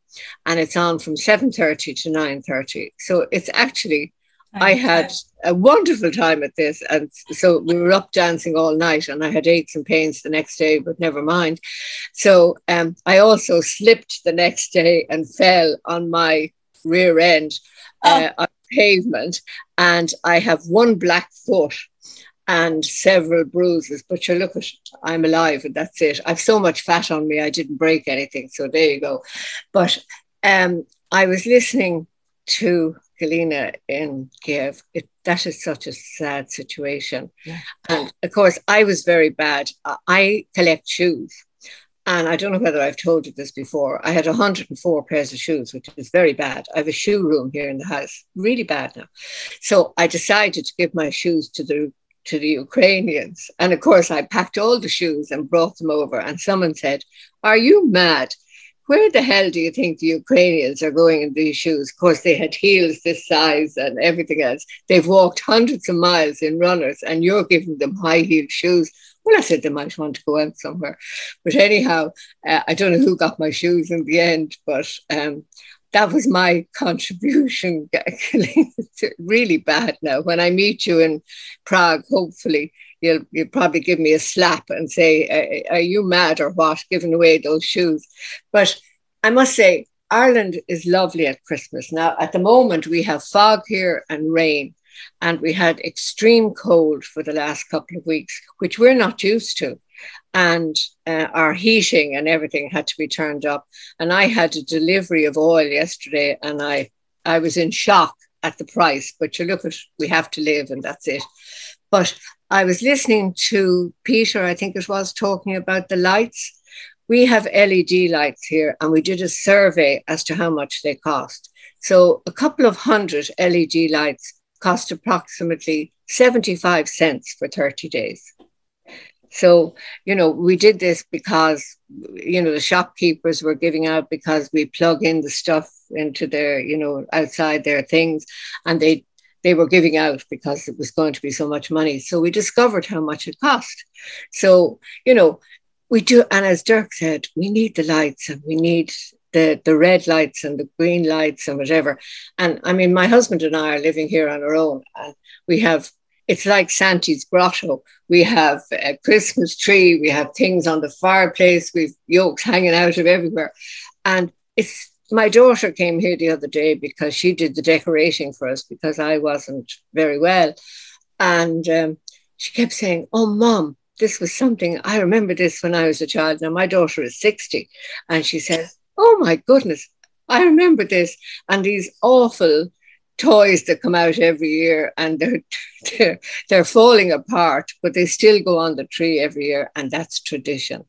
and it's on from 7:30 to 9:30. So it's actually, I had a wonderful time at this. And so we were up dancing all night, and I had aches and pains the next day, but never mind. So I also slipped the next day and fell on my rear end on pavement. And I have one black foot and several bruises, but you look at, I'm alive, and that's it. I've so much fat on me, I didn't break anything, so there you go. But I was listening to Galina in Kiev. That is such a sad situation. Yeah. And of course, I was very bad. I collect shoes, and I don't know whether I've told you this before. I had 104 pairs of shoes, which is very bad. I have a shoe room here in the house, really bad now. So I decided to give my shoes to the to the Ukrainians. And of course, I packed all the shoes and brought them over. And someone said, "Are you mad? Where the hell do you think the Ukrainians are going in these shoes?" Of course, they had heels this size and everything else. They've walked hundreds of miles in runners and you're giving them high-heeled shoes. Well, I said they might want to go out somewhere. But anyhow, I don't know who got my shoes in the end, but that was my contribution. It's really bad now. When I meet you in Prague, hopefully, you'll probably give me a slap and say, "Are you mad or what, giving away those shoes?" But I must say, Ireland is lovely at Christmas. Now, at the moment, we have fog here and rain, and we had extreme cold for the last couple of weeks, which we're not used to. And our heating and everything had to be turned up. And I had a delivery of oil yesterday, and I was in shock at the price. But you look at, we have to live, and that's it. But I was listening to Peter, I think it was, talking about the lights. We have LED lights here, and we did a survey as to how much they cost. So a couple of hundred LED lights cost approximately 75 cents for 30 days. So, you know, we did this because, you know, the shopkeepers were giving out because we plug in the stuff into their, you know, outside their things, and they were giving out because it was going to be so much money. So we discovered how much it cost. So, you know, we do. And as Dirk said, we need the lights, and we need the red lights and the green lights and whatever. And I mean, my husband and I are living here on our own, and we have, it's like Santi's grotto. We have a Christmas tree, we have things on the fireplace, we've yolks hanging out of everywhere. And it's, my daughter came here the other day because she did the decorating for us because I wasn't very well. And she kept saying, "Oh, Mom, this was something, I remember this when I was a child." Now, my daughter is 60. And she says, "Oh, my goodness, I remember this." And these awful toys that come out every year, and they're falling apart, but they still go on the tree every year, and that's tradition.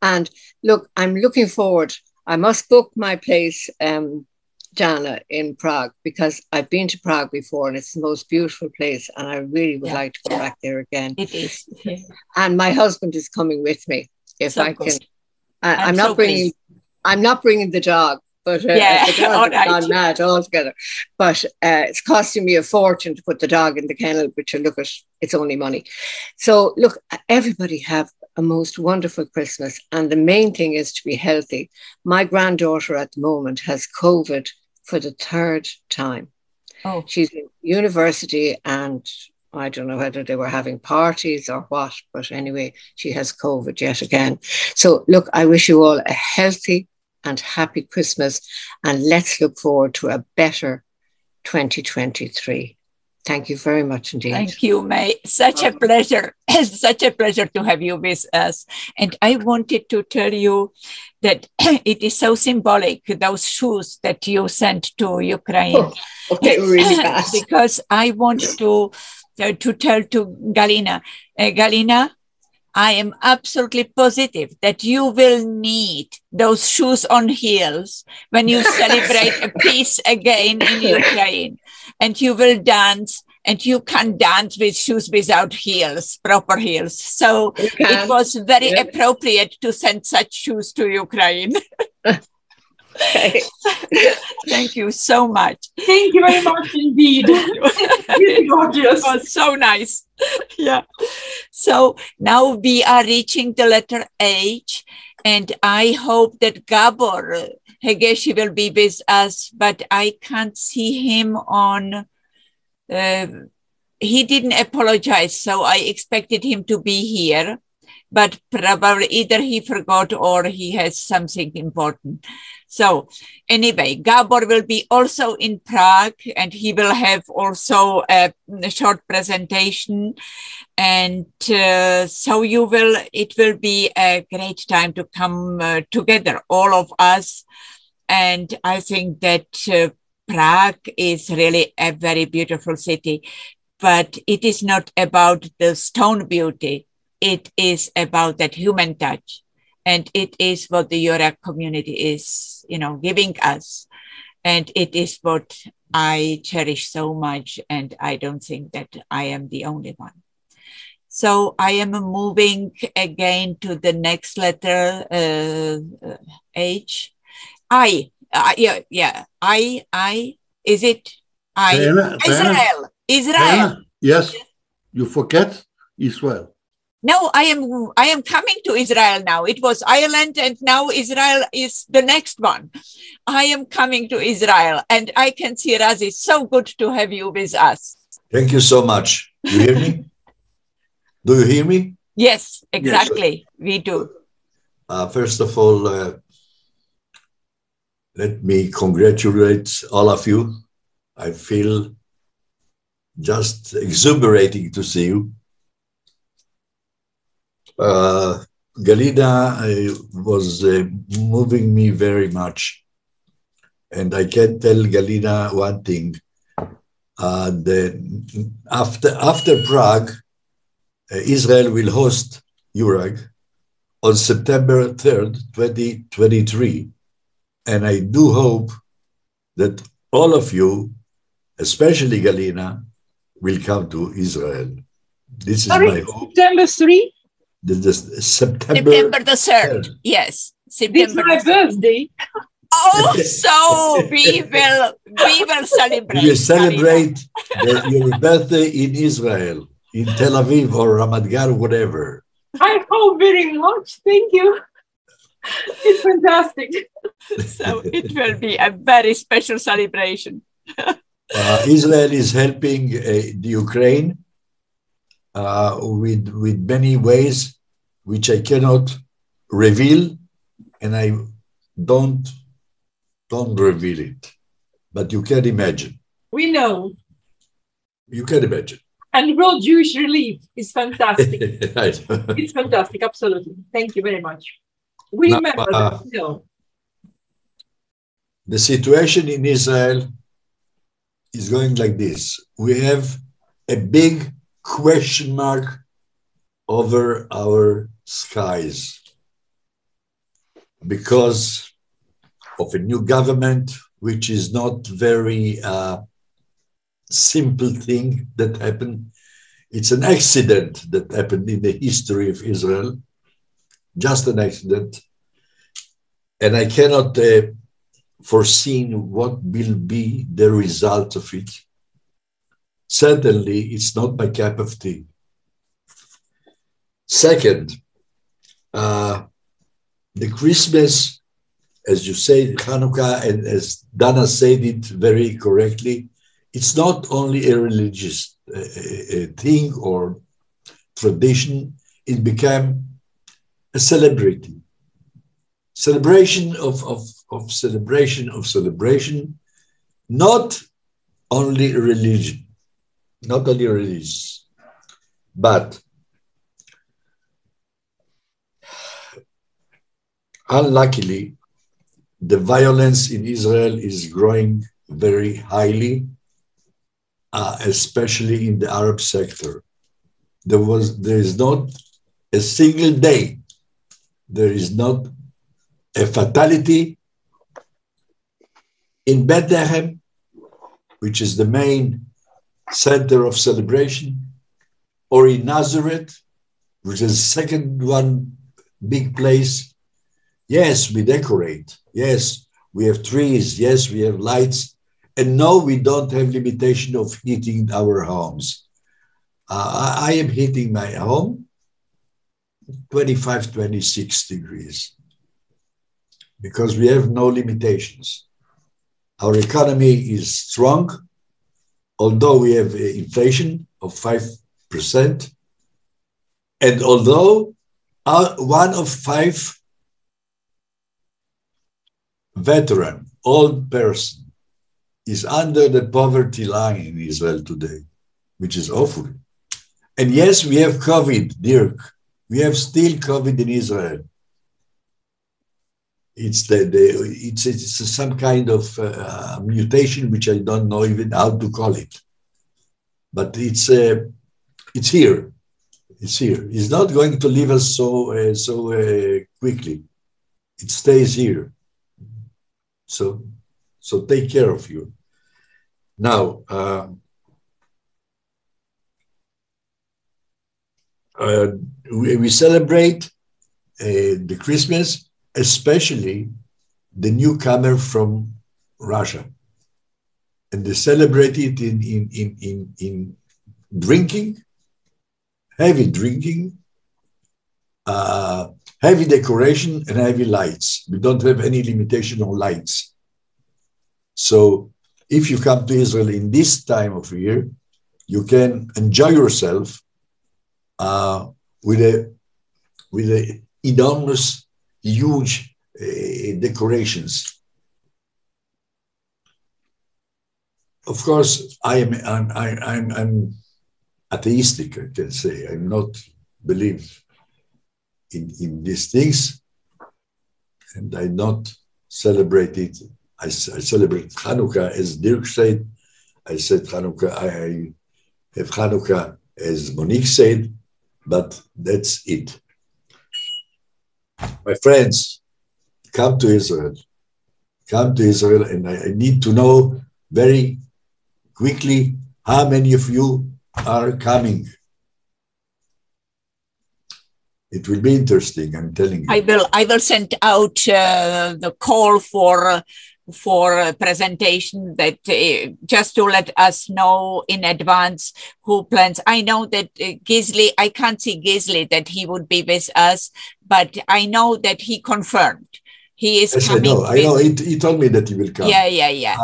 And look, I'm looking forward. I must book my place, Jana, in Prague, because I've been to Prague before, and it's the most beautiful place, and I really would like to go back there again. It is. Yeah. And my husband is coming with me if So I good. can. I'm not bringing the dog. But the dog has gone mad altogether. But it's costing me a fortune to put the dog in the kennel, but you look at, it's only money. So look, everybody have a most wonderful Christmas. And the main thing is to be healthy. My granddaughter at the moment has COVID for the 3rd time. Oh. She's in university, and I don't know whether they were having parties or what, but anyway, she has COVID yet again. So look, I wish you all a healthy and happy Christmas, and let's look forward to a better 2023. Thank you very much indeed. Thank you, May. Such a pleasure. Such a pleasure to have you with us. And I wanted to tell you that it is so symbolic, those shoes that you sent to Ukraine. Oh, okay, really fast. Because I want to tell to Galina, Galina, I am absolutely positive that you will need those shoes on heels when you celebrate a peace again in Ukraine. And you will dance, and you can dance with shoes without heels, proper heels. So it was very appropriate to send such shoes to Ukraine. Okay. Thank you so much. Thank you very much indeed. Really gorgeous. It was so nice. Yeah. So now we are reaching the letter H, and I hope that Gabor Hegeshi will be with us, but I can't see him on. He didn't apologize, so I expected him to be here, but probably either he forgot or he has something important. So anyway, Gabor will be also in Prague, and he will have also a short presentation. And so it will be a great time to come together, all of us. And I think that Prague is really a very beautiful city, but it is not about the stone beauty. It is about that human touch. And it is what the Eurag community is, giving us. And it is what I cherish so much. And I don't think that I am the only one. So I am moving again to the next letter, H. I, is it I? Diana, Israel. Yes, you forget Israel. No, I am coming to Israel now. It was Ireland and now Israel is the next one. I am coming to Israel and I can see Razi. So good to have you with us. Thank you so much. You hear me? Do you hear me? Yes, exactly. Yes. We do. First of all, let me congratulate all of you. I feel just exuberating to see you. Galina was moving me very much. And I can tell Galina one thing. After Prague, Israel will host Eurag on September 3rd, 2023. And I do hope that all of you, especially Galina, will come to Israel. This is my hope. September 3? September the 3rd. Yes. September. It's my birthday. Oh, so we will celebrate. We will celebrate your birthday in Israel, in Tel Aviv or Ramat Gan, whatever. I hope very much. Thank you. It's fantastic. So it will be a very special celebration. Israel is helping the Ukraine with many ways, which I cannot reveal, and I don't reveal it. But you can imagine. We know. You can imagine. And World Jewish Relief is fantastic. It's fantastic, absolutely. Thank you very much. We remember that. No. The situation in Israel is going like this. We have a big question mark over our skies because of a new government, which is not very simple thing that happened. It's an accident that happened in the history of Israel, just an accident. And I cannot foresee what will be the result of it. Certainly, it's not my cup of tea. Second, the Christmas, as you say, Hanukkah, and as Dana said it very correctly, it's not only a religious thing or tradition, it became a celebration of celebration, not only religion, not only religious, but unluckily, the violence in Israel is growing very highly, especially in the Arab sector. There is not a single day, there is not a fatality in Bethlehem, which is the main center of celebration, or in Nazareth, which is the second one big place. Yes, we decorate. Yes, we have trees. Yes, we have lights. And no, we don't have limitation of heating our homes. I am heating my home 25, 26 degrees because we have no limitations. Our economy is strong, although we have inflation of 5%. And although one of 5 veteran, old person, is under the poverty line in Israel today, which is awful. And yes, we have COVID, Dirk. We have still COVID in Israel. It's some kind of mutation, which I don't know even how to call it. But it's here. It's here. It's not going to leave us so quickly. It stays here. So take care of you. Now, we celebrate the Christmas, especially the newcomer from Russia. And they celebrate it in drinking, heavy drinking, heavy decoration, and heavy lights. We don't have any limitation on lights. So if you come to Israel in this time of year, you can enjoy yourself with a enormous, huge decorations. Of course, I'm atheistic, I can say. I'm not believe in these things, and I not celebrate it. I celebrate Hanukkah, as Dirk said. I said Hanukkah. I have Hanukkah, as Monique said, but that's it. My friends, come to Israel. Come to Israel, and I need to know very quickly how many of you are coming. It will be interesting, I'm telling you. I will send out the call for a presentation that just to let us know in advance who plans. I know that Gisli, I can't see Gisli that he would be with us, but I know that he confirmed. He is coming. I know. He told me that he will come. Yeah.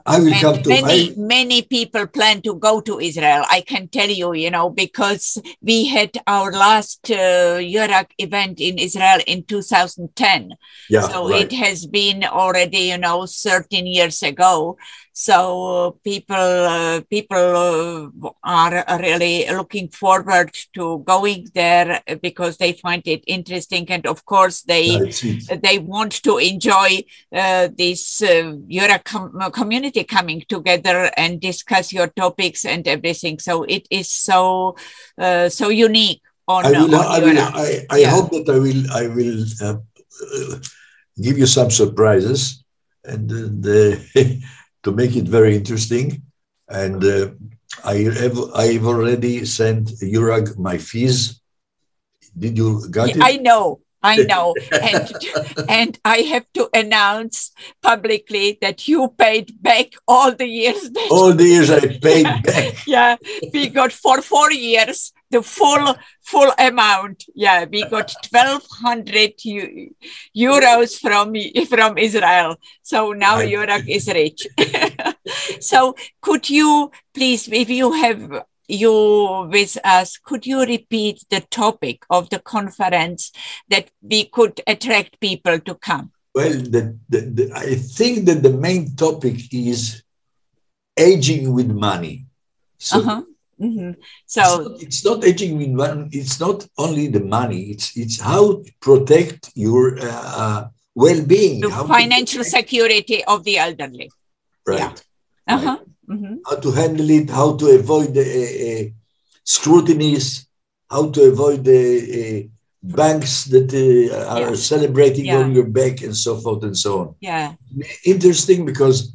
I will come to. Many people plan to go to Israel. I can tell you, because we had our last Eurag event in Israel in 2010. Yeah, so right. It has been already, 13 years ago. So people are really looking forward to going there because they find it interesting, and of course they want to enjoy this Eurag community coming together and discuss your topics and everything. So it is so unique. I hope that I will give you some surprises and. To make it very interesting, and I've already sent Eurag my fees. Did you got it? I know, and I have to announce publicly that you paid back all the years. All the years I paid back. Yeah, we got for 4 years the full amount. Yeah, we got 1,200 euros from Israel. So now Eurag is rich. So could you please, if you have you with us, could you repeat the topic of the conference that we could attract people to come? Well, I think that the main topic is aging with money. So So it's not aging with money. It's not only the money. It's how to protect your well-being. The financial security of the elderly. Right. Yeah. Right. How to handle it, how to avoid the scrutinies, how to avoid the banks that are celebrating on your back and so forth and so on. Yeah. Interesting because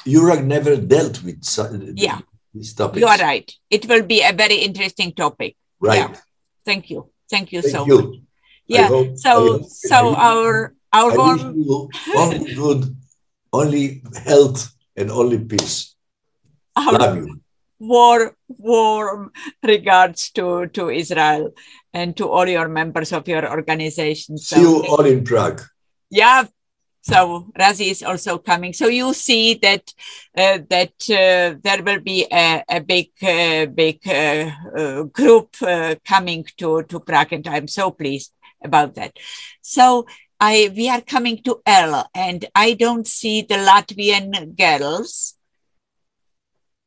Eurag never dealt with this topic. You are right. It will be a very interesting topic. Right. Yeah. Thank you. Thank you so much. Yeah. Our wish you only good, only health, and only peace. Love you. Warm regards to Israel and to all your members of your organization. See you all in Prague. Yeah. So Razi is also coming. So you see that there will be a big group coming to Prague, and I'm so pleased about that. So we are coming to L, and I don't see the Latvian girls.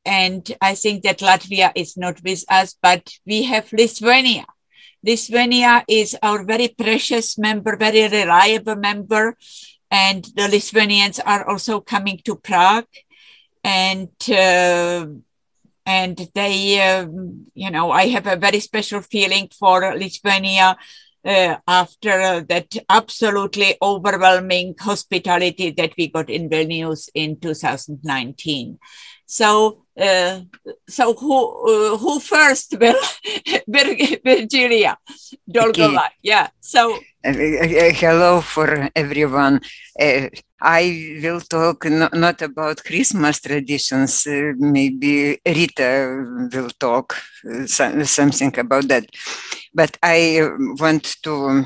And I think that Latvia is not with us, but we have Lithuania. Lithuania is our very precious member, very reliable member. And the Lithuanians are also coming to Prague. And they, I have a very special feeling for Lithuania. after that absolutely overwhelming hospitality that we got in Vilnius in 2019. So, who first will? Virginia Dolgova. Okay. Yeah. So. Hello for everyone. I will talk not about Christmas traditions. Maybe Rita will talk something about that. But I want to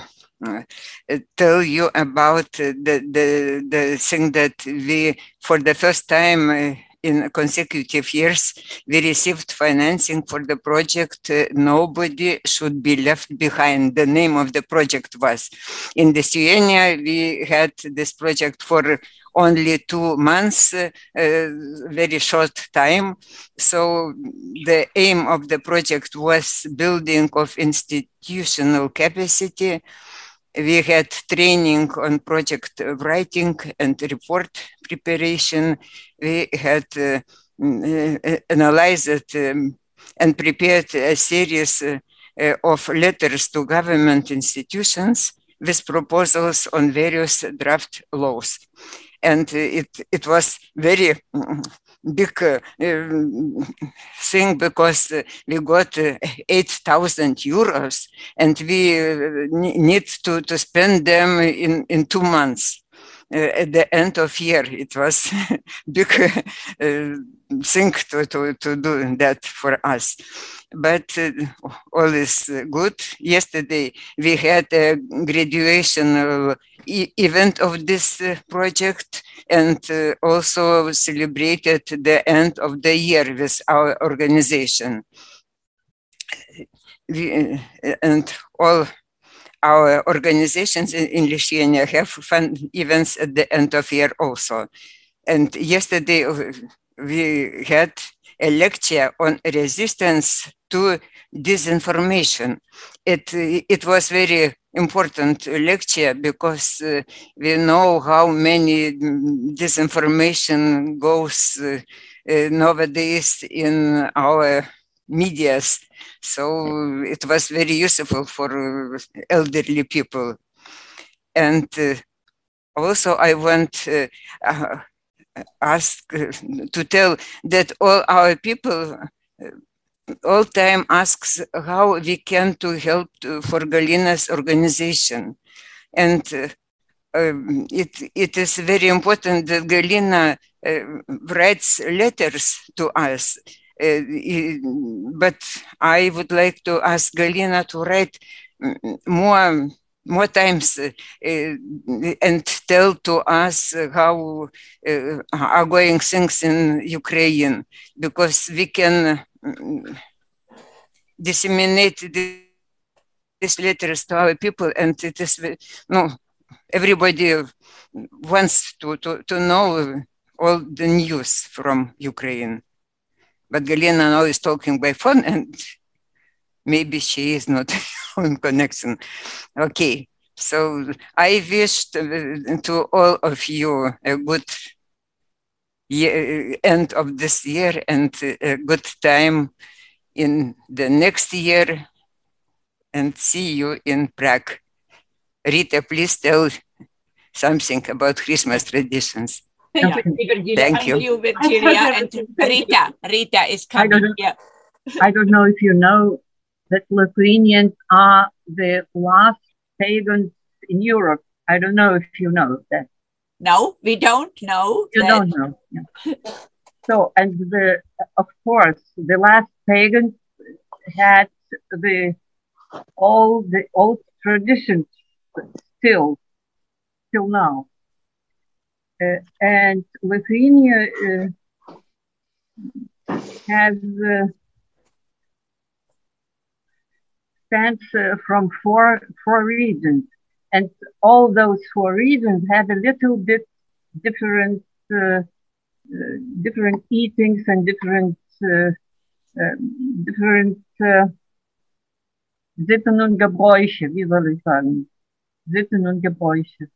tell you about the thing that we, for the first time in consecutive years, we received financing for the project Nobody Should Be Left Behind. The name of the project was. In Lithuania, we had this project for only 2 months, very short time. So the aim of the project was building of institutional capacity. We had training on project writing and report preparation. We had analyzed and prepared a series of letters to government institutions with proposals on various draft laws. And it was very big thing because we got 8,000 euros and we need to spend them in 2 months. At the end of year, it was big thing to do that for us. But all is good. Yesterday, we had a graduation event of this project and also celebrated the end of the year with our organization. And all our organizations in Lithuania have fun events at the end of year also. And yesterday we had a lecture on resistance to disinformation. It was very important lecture because we know how many disinformation goes nowadays in our medias. So it was very useful for elderly people. And also I want ask to tell that all our people all time asks how we can to help for Galina's organization. And it is very important that Galina writes letters to us. But I would like to ask Galina to write more times and tell to us how are going things in Ukraine, because we can disseminate these letters to our people, and it is everybody wants to know all the news from Ukraine. But Galina now is talking by phone, and maybe she is not in connection. Okay, so I wish to all of you a good end of this year and a good time in the next year, and see you in Prague. Rita, please tell something about Christmas traditions. Yeah. Thank you. Virginia. And Rita is coming here. I don't know if you know that Lithuanians are the last pagans in Europe. I don't know if you know that. No, we don't know. You don't know. Yeah. So, and of course, the last pagans had all the old traditions still now. And Lithuania has stands from four regions, and all those 4 regions have a little bit different different eatings and different Sitten und Gebräuche, wie soll ich sagen? Sitten und Gebräuche.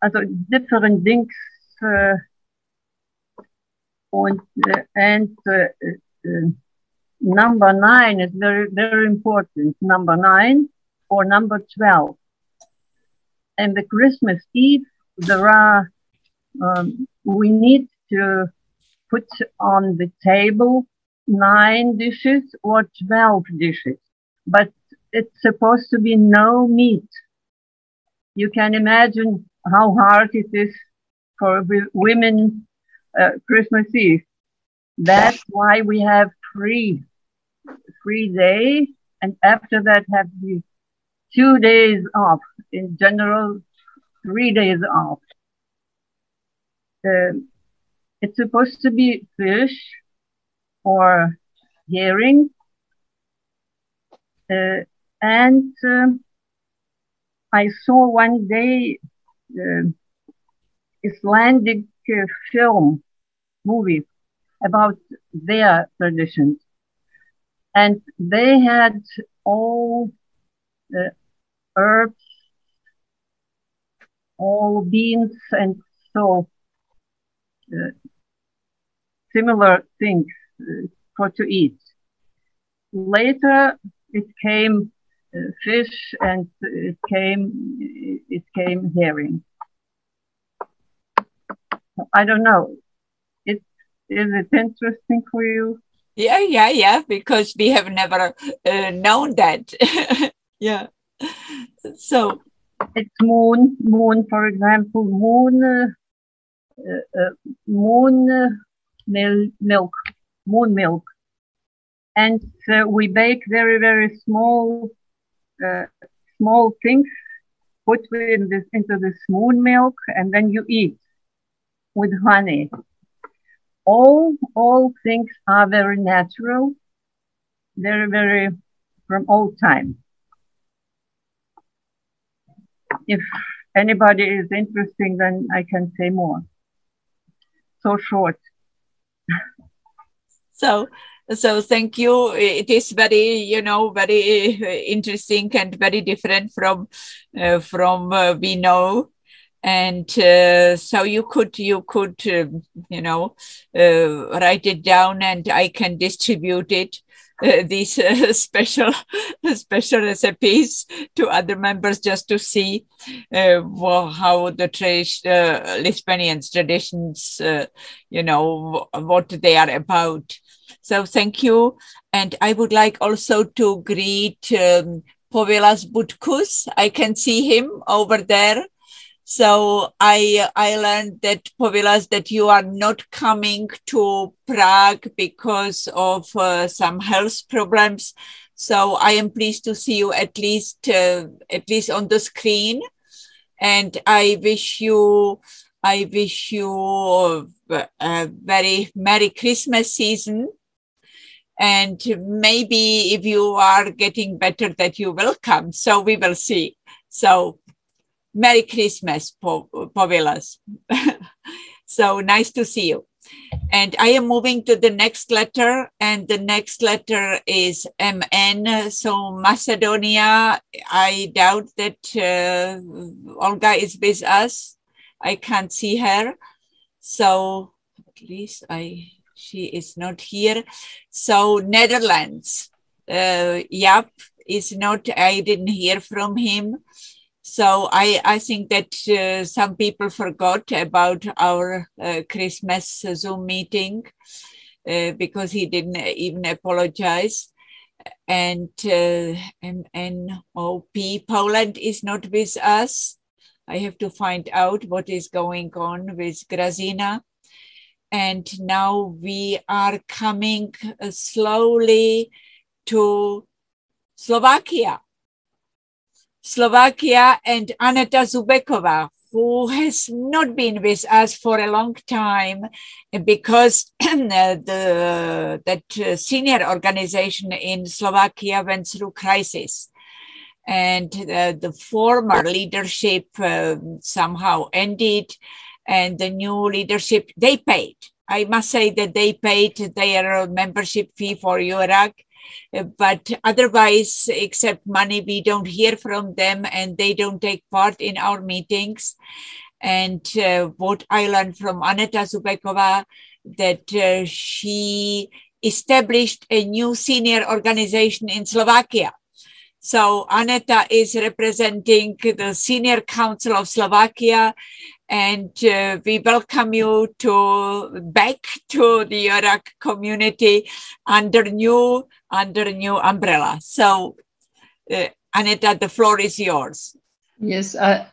Also different things and number 9 is very, very important. Number 9 or number 12. And the Christmas Eve, there are, we need to put on the table 9 dishes or 12 dishes, but it's supposed to be no meat. You can imagine how hard it is for women Christmas Eve. That's why we have free days, and after that have the 2 days off. In general, 3 days off. It's supposed to be fish or herring, and I saw one day Icelandic movie about their traditions, and they had all herbs, all beans, and so similar things for to eat. Later, it came fish, and it came herring. I don't know. Is it interesting for you? Yeah, because we have never known that. Yeah. So it's moon, for example, moon milk. And we bake very, very small things, put into this moon milk, and then you eat with honey. All things are very natural, very, very from old time. If anybody is interested, then I can say more. So short. So thank you. It is very, very interesting and very different from we know. And so you could write it down, and I can distribute it, these special recipes to other members, just to see how the Lithuanian traditions, what they are about. So thank you. And I would like also to greet Povilas Butkus. I can see him over there. So I learned that, Povilas, that you are not coming to Prague because of some health problems. So I am pleased to see you at least on the screen. And I wish you a very Merry Christmas season. And maybe if you are getting better, that you will come. So we will see. So Merry Christmas, Povilas. So nice to see you. And I am moving to the next letter, and the next letter is MN. So Macedonia, I doubt that Olga is with us. I can't see her. So at least she is not here. So Netherlands, Jaap is not, I didn't hear from him. So I think that some people forgot about our Christmas Zoom meeting because he didn't even apologize. And MNOP, Poland is not with us. I have to find out what is going on with Grazina. And now we are coming slowly to Slovakia and Aneta Zubekova, who has not been with us for a long time because that senior organization in Slovakia went through crisis. And the former leadership somehow ended, and the new leadership, they paid. I must say that they paid their membership fee for Eurag. But otherwise, except money, we don't hear from them, and they don't take part in our meetings. And what I learned from Aneta Zubekova, that she established a new senior organization in Slovakia. So Aneta is representing the Senior Council of Slovakia, and we welcome you back to the Eurag community under new umbrella. So Aneta, the floor is yours. Yes, are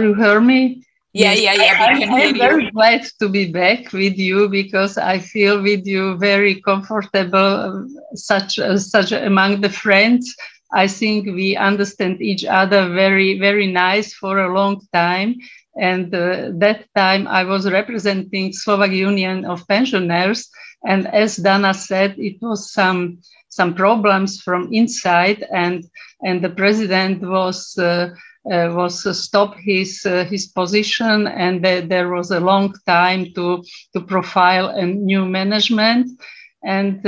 you hearing me? Yeah, yes. we can hear you. I'm very glad to be back with you because I feel with you very comfortable, such among the friends. I think we understand each other very, very nice for a long time. And that time I was representing Slovak Union of Pensioners. And as Dana said, it was some problems from inside, and the president was stopped his position, and there was a long time to profile a new management. And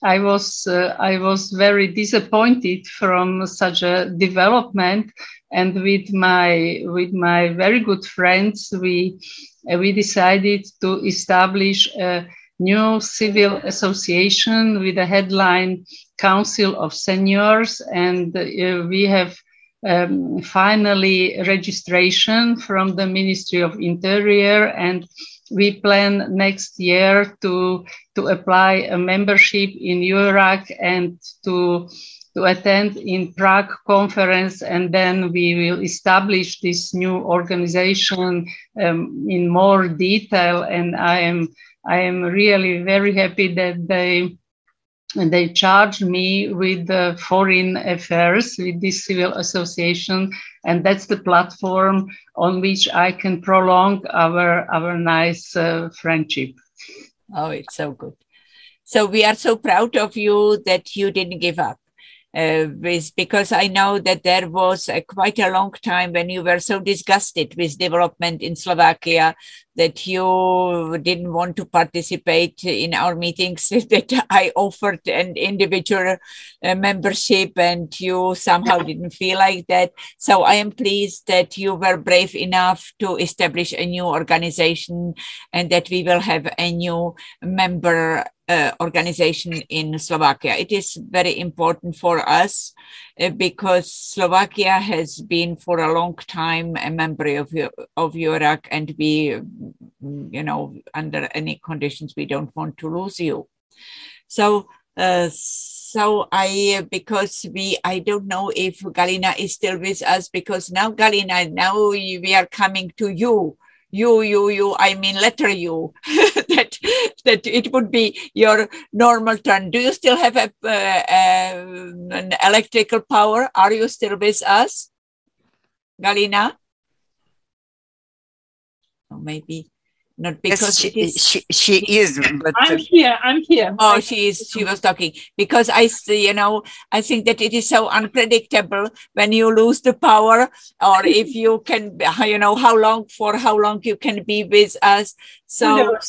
I was very disappointed from such a development. And with my very good friends, we decided to establish a new civil association with a headline Council of Seniors, and we have finally registration from the Ministry of Interior, and we plan next year to apply a membership in Eurag and to attend in Prague conference, and then we will establish this new organization in more detail. And I am really very happy that they charged me with the foreign affairs with this civil association, and that's the platform on which I can prolong our nice friendship. Oh, it's so good. So we are so proud of you that you didn't give up. Because I know that there was quite a long time when you were so disgusted with development in Slovakia that you didn't want to participate in our meetings, that I offered an individual membership and you somehow didn't feel like that. So I am pleased that you were brave enough to establish a new organization and that we will have a new member organization in Slovakia. It is very important for us because Slovakia has been for a long time a member of Eurag, and we, under any conditions, we don't want to lose you. So I don't know if Galina is still with us, because now Galina, we are coming to you. I mean letter U, that it would be your normal turn. Do you still have an electrical power? Are you still with us, Galina? Or maybe not, because yes, she is. But I'm here. Oh, she was talking, because I think that it is so unpredictable when you lose the power, or if you can, how long you can be with us. So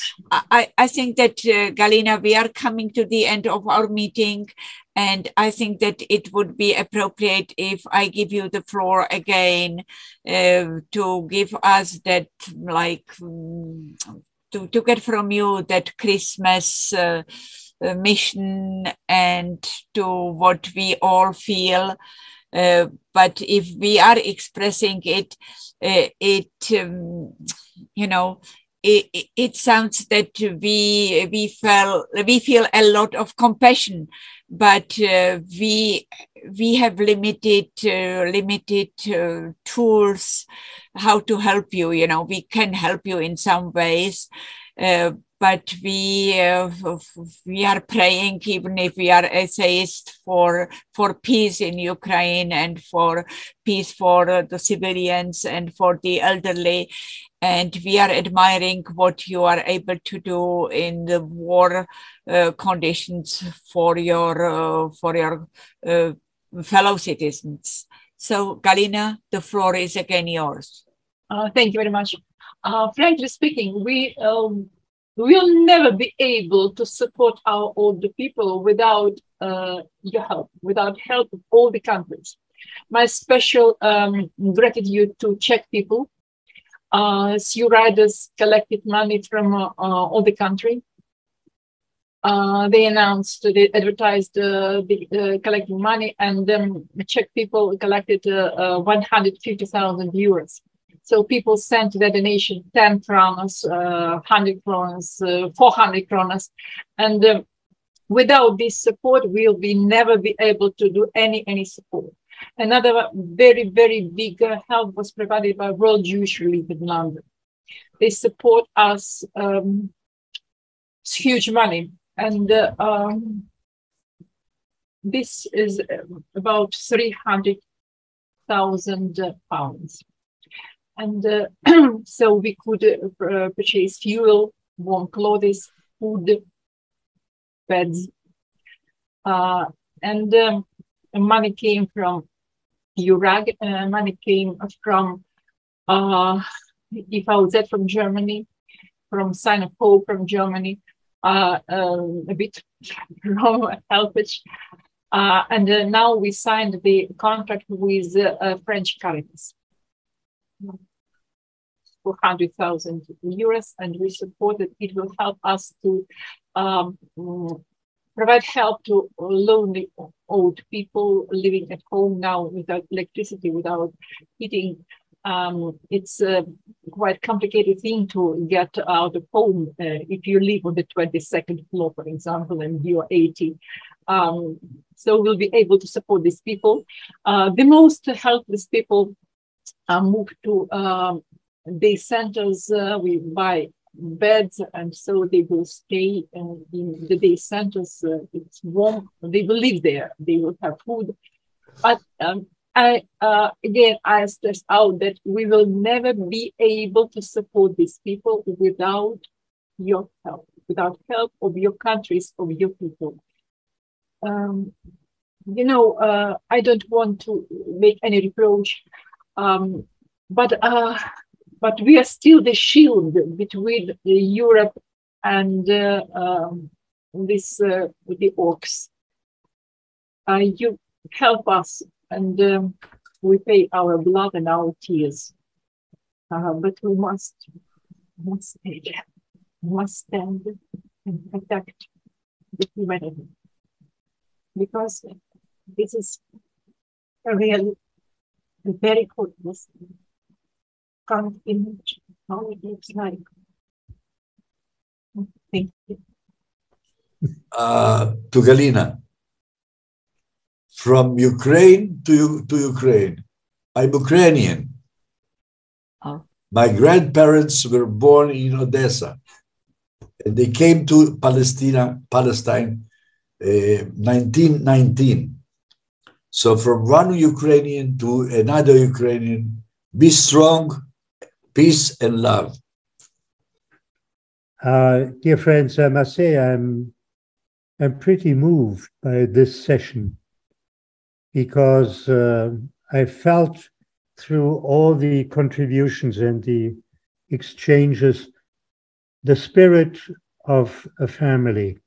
I think that, Galina, we are coming to the end of our meeting, and I think that it would be appropriate if I give you the floor again to give us that, to get from you that Christmas mission and to what we all feel. But if we are expressing it, it sounds that we feel a lot of compassion, but we have limited tools how to help you. We can help you in some ways, but we are praying, even if we are essayists, for peace in Ukraine and for peace for the civilians and for the elderly. And we are admiring what you are able to do in the war conditions for your fellow citizens. So, Galina, the floor is again yours. Thank you very much. Frankly speaking, we will never be able to support our older people without your help, without help of all the countries. My special gratitude to Czech people. Riders collected money from all the country. they announced, they advertised collecting money, and the Czech people collected 150,000 euros. So people sent their donation 10 kronas, 100 kronas, 400 kronas, and without this support, we'll never be able to do any support. Another very, very big help was provided by World Jewish Relief in London. They support us. It's huge money, and this is about 300,000 pounds. And so we could purchase fuel, warm clothes, food, beds, and money came from Eurag, money came from EVZ from Germany, from Sign of Hope from Germany, a bit from Helpage, and now we signed the contract with French Caritas. 400,000 euros, and we supported. It will help us to provide help to lonely old people living at home now without electricity, without heating. It's a quite complicated thing to get out of home if you live on the 22nd floor, for example, and you're 80. So we'll be able to support these people. The most helpless people move to day centers. We buy beds, and so they will stay in the day centers. It's warm. They will live there. They will have food. But I stress out that we will never be able to support these people without your help, without help of your countries, of your people. You know, I don't want to make any reproach, but we are still the shield between Europe and the orcs. You help us, and we pay our blood and our tears. But we must stand and protect the humanity, because this is a really very hopeless kind of image how it looks like. Thank you. To Galina, from Ukraine to Ukraine. I'm Ukrainian. Oh. My grandparents were born in Odessa, and they came to Palestine 1919. So from one Ukrainian to another Ukrainian, be strong, peace and love. Dear friends, I must say I'm pretty moved by this session, because I felt through all the contributions and the exchanges the spirit of a family,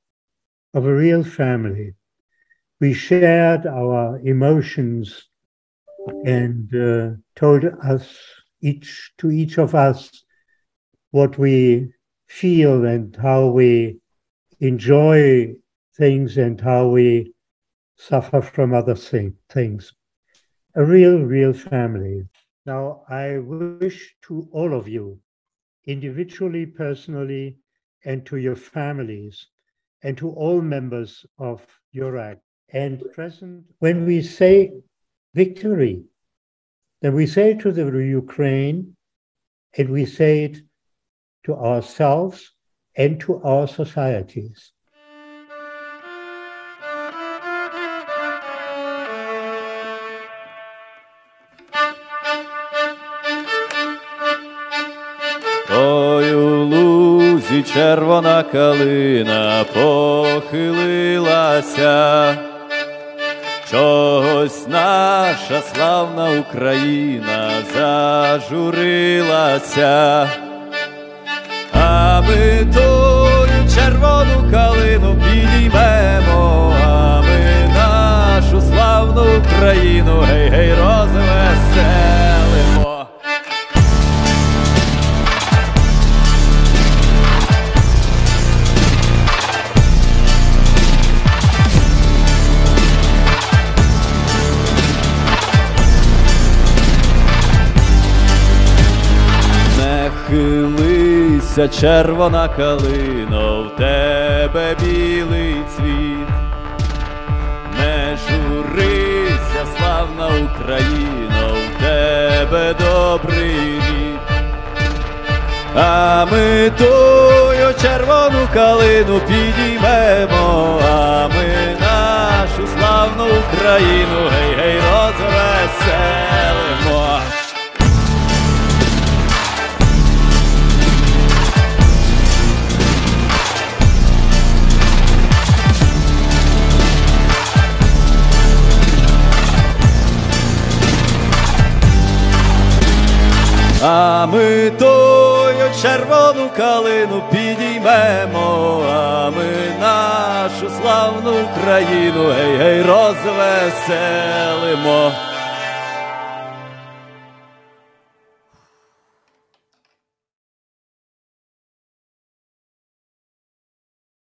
of a real family. We shared our emotions and told us, each of us, what we feel and how we enjoy things and how we suffer from other things. A real family. Now, I wish to all of you, individually, personally, and to your families, and to all members of Eurag and present, when we say victory, then we say it to the Ukraine, and we say it to ourselves and to our societies. Ой, у лузі червона калина похилилася, чогось наша славна Україна зажурилася, а ми тую червону калину підіймемо, а ми нашу славну Україну гей-гей розвеселимо. журися, червона калино, в тебе білий цвіт. Не журися, славна Україно, в тебе добрий рід. А ми тую червону калину підіймемо, а ми нашу славну Україну, гей-гей, розвеселимо. А ми тою червону калину підіймемо, а ми нашу славну Україну, гей-гей, розвеселимо.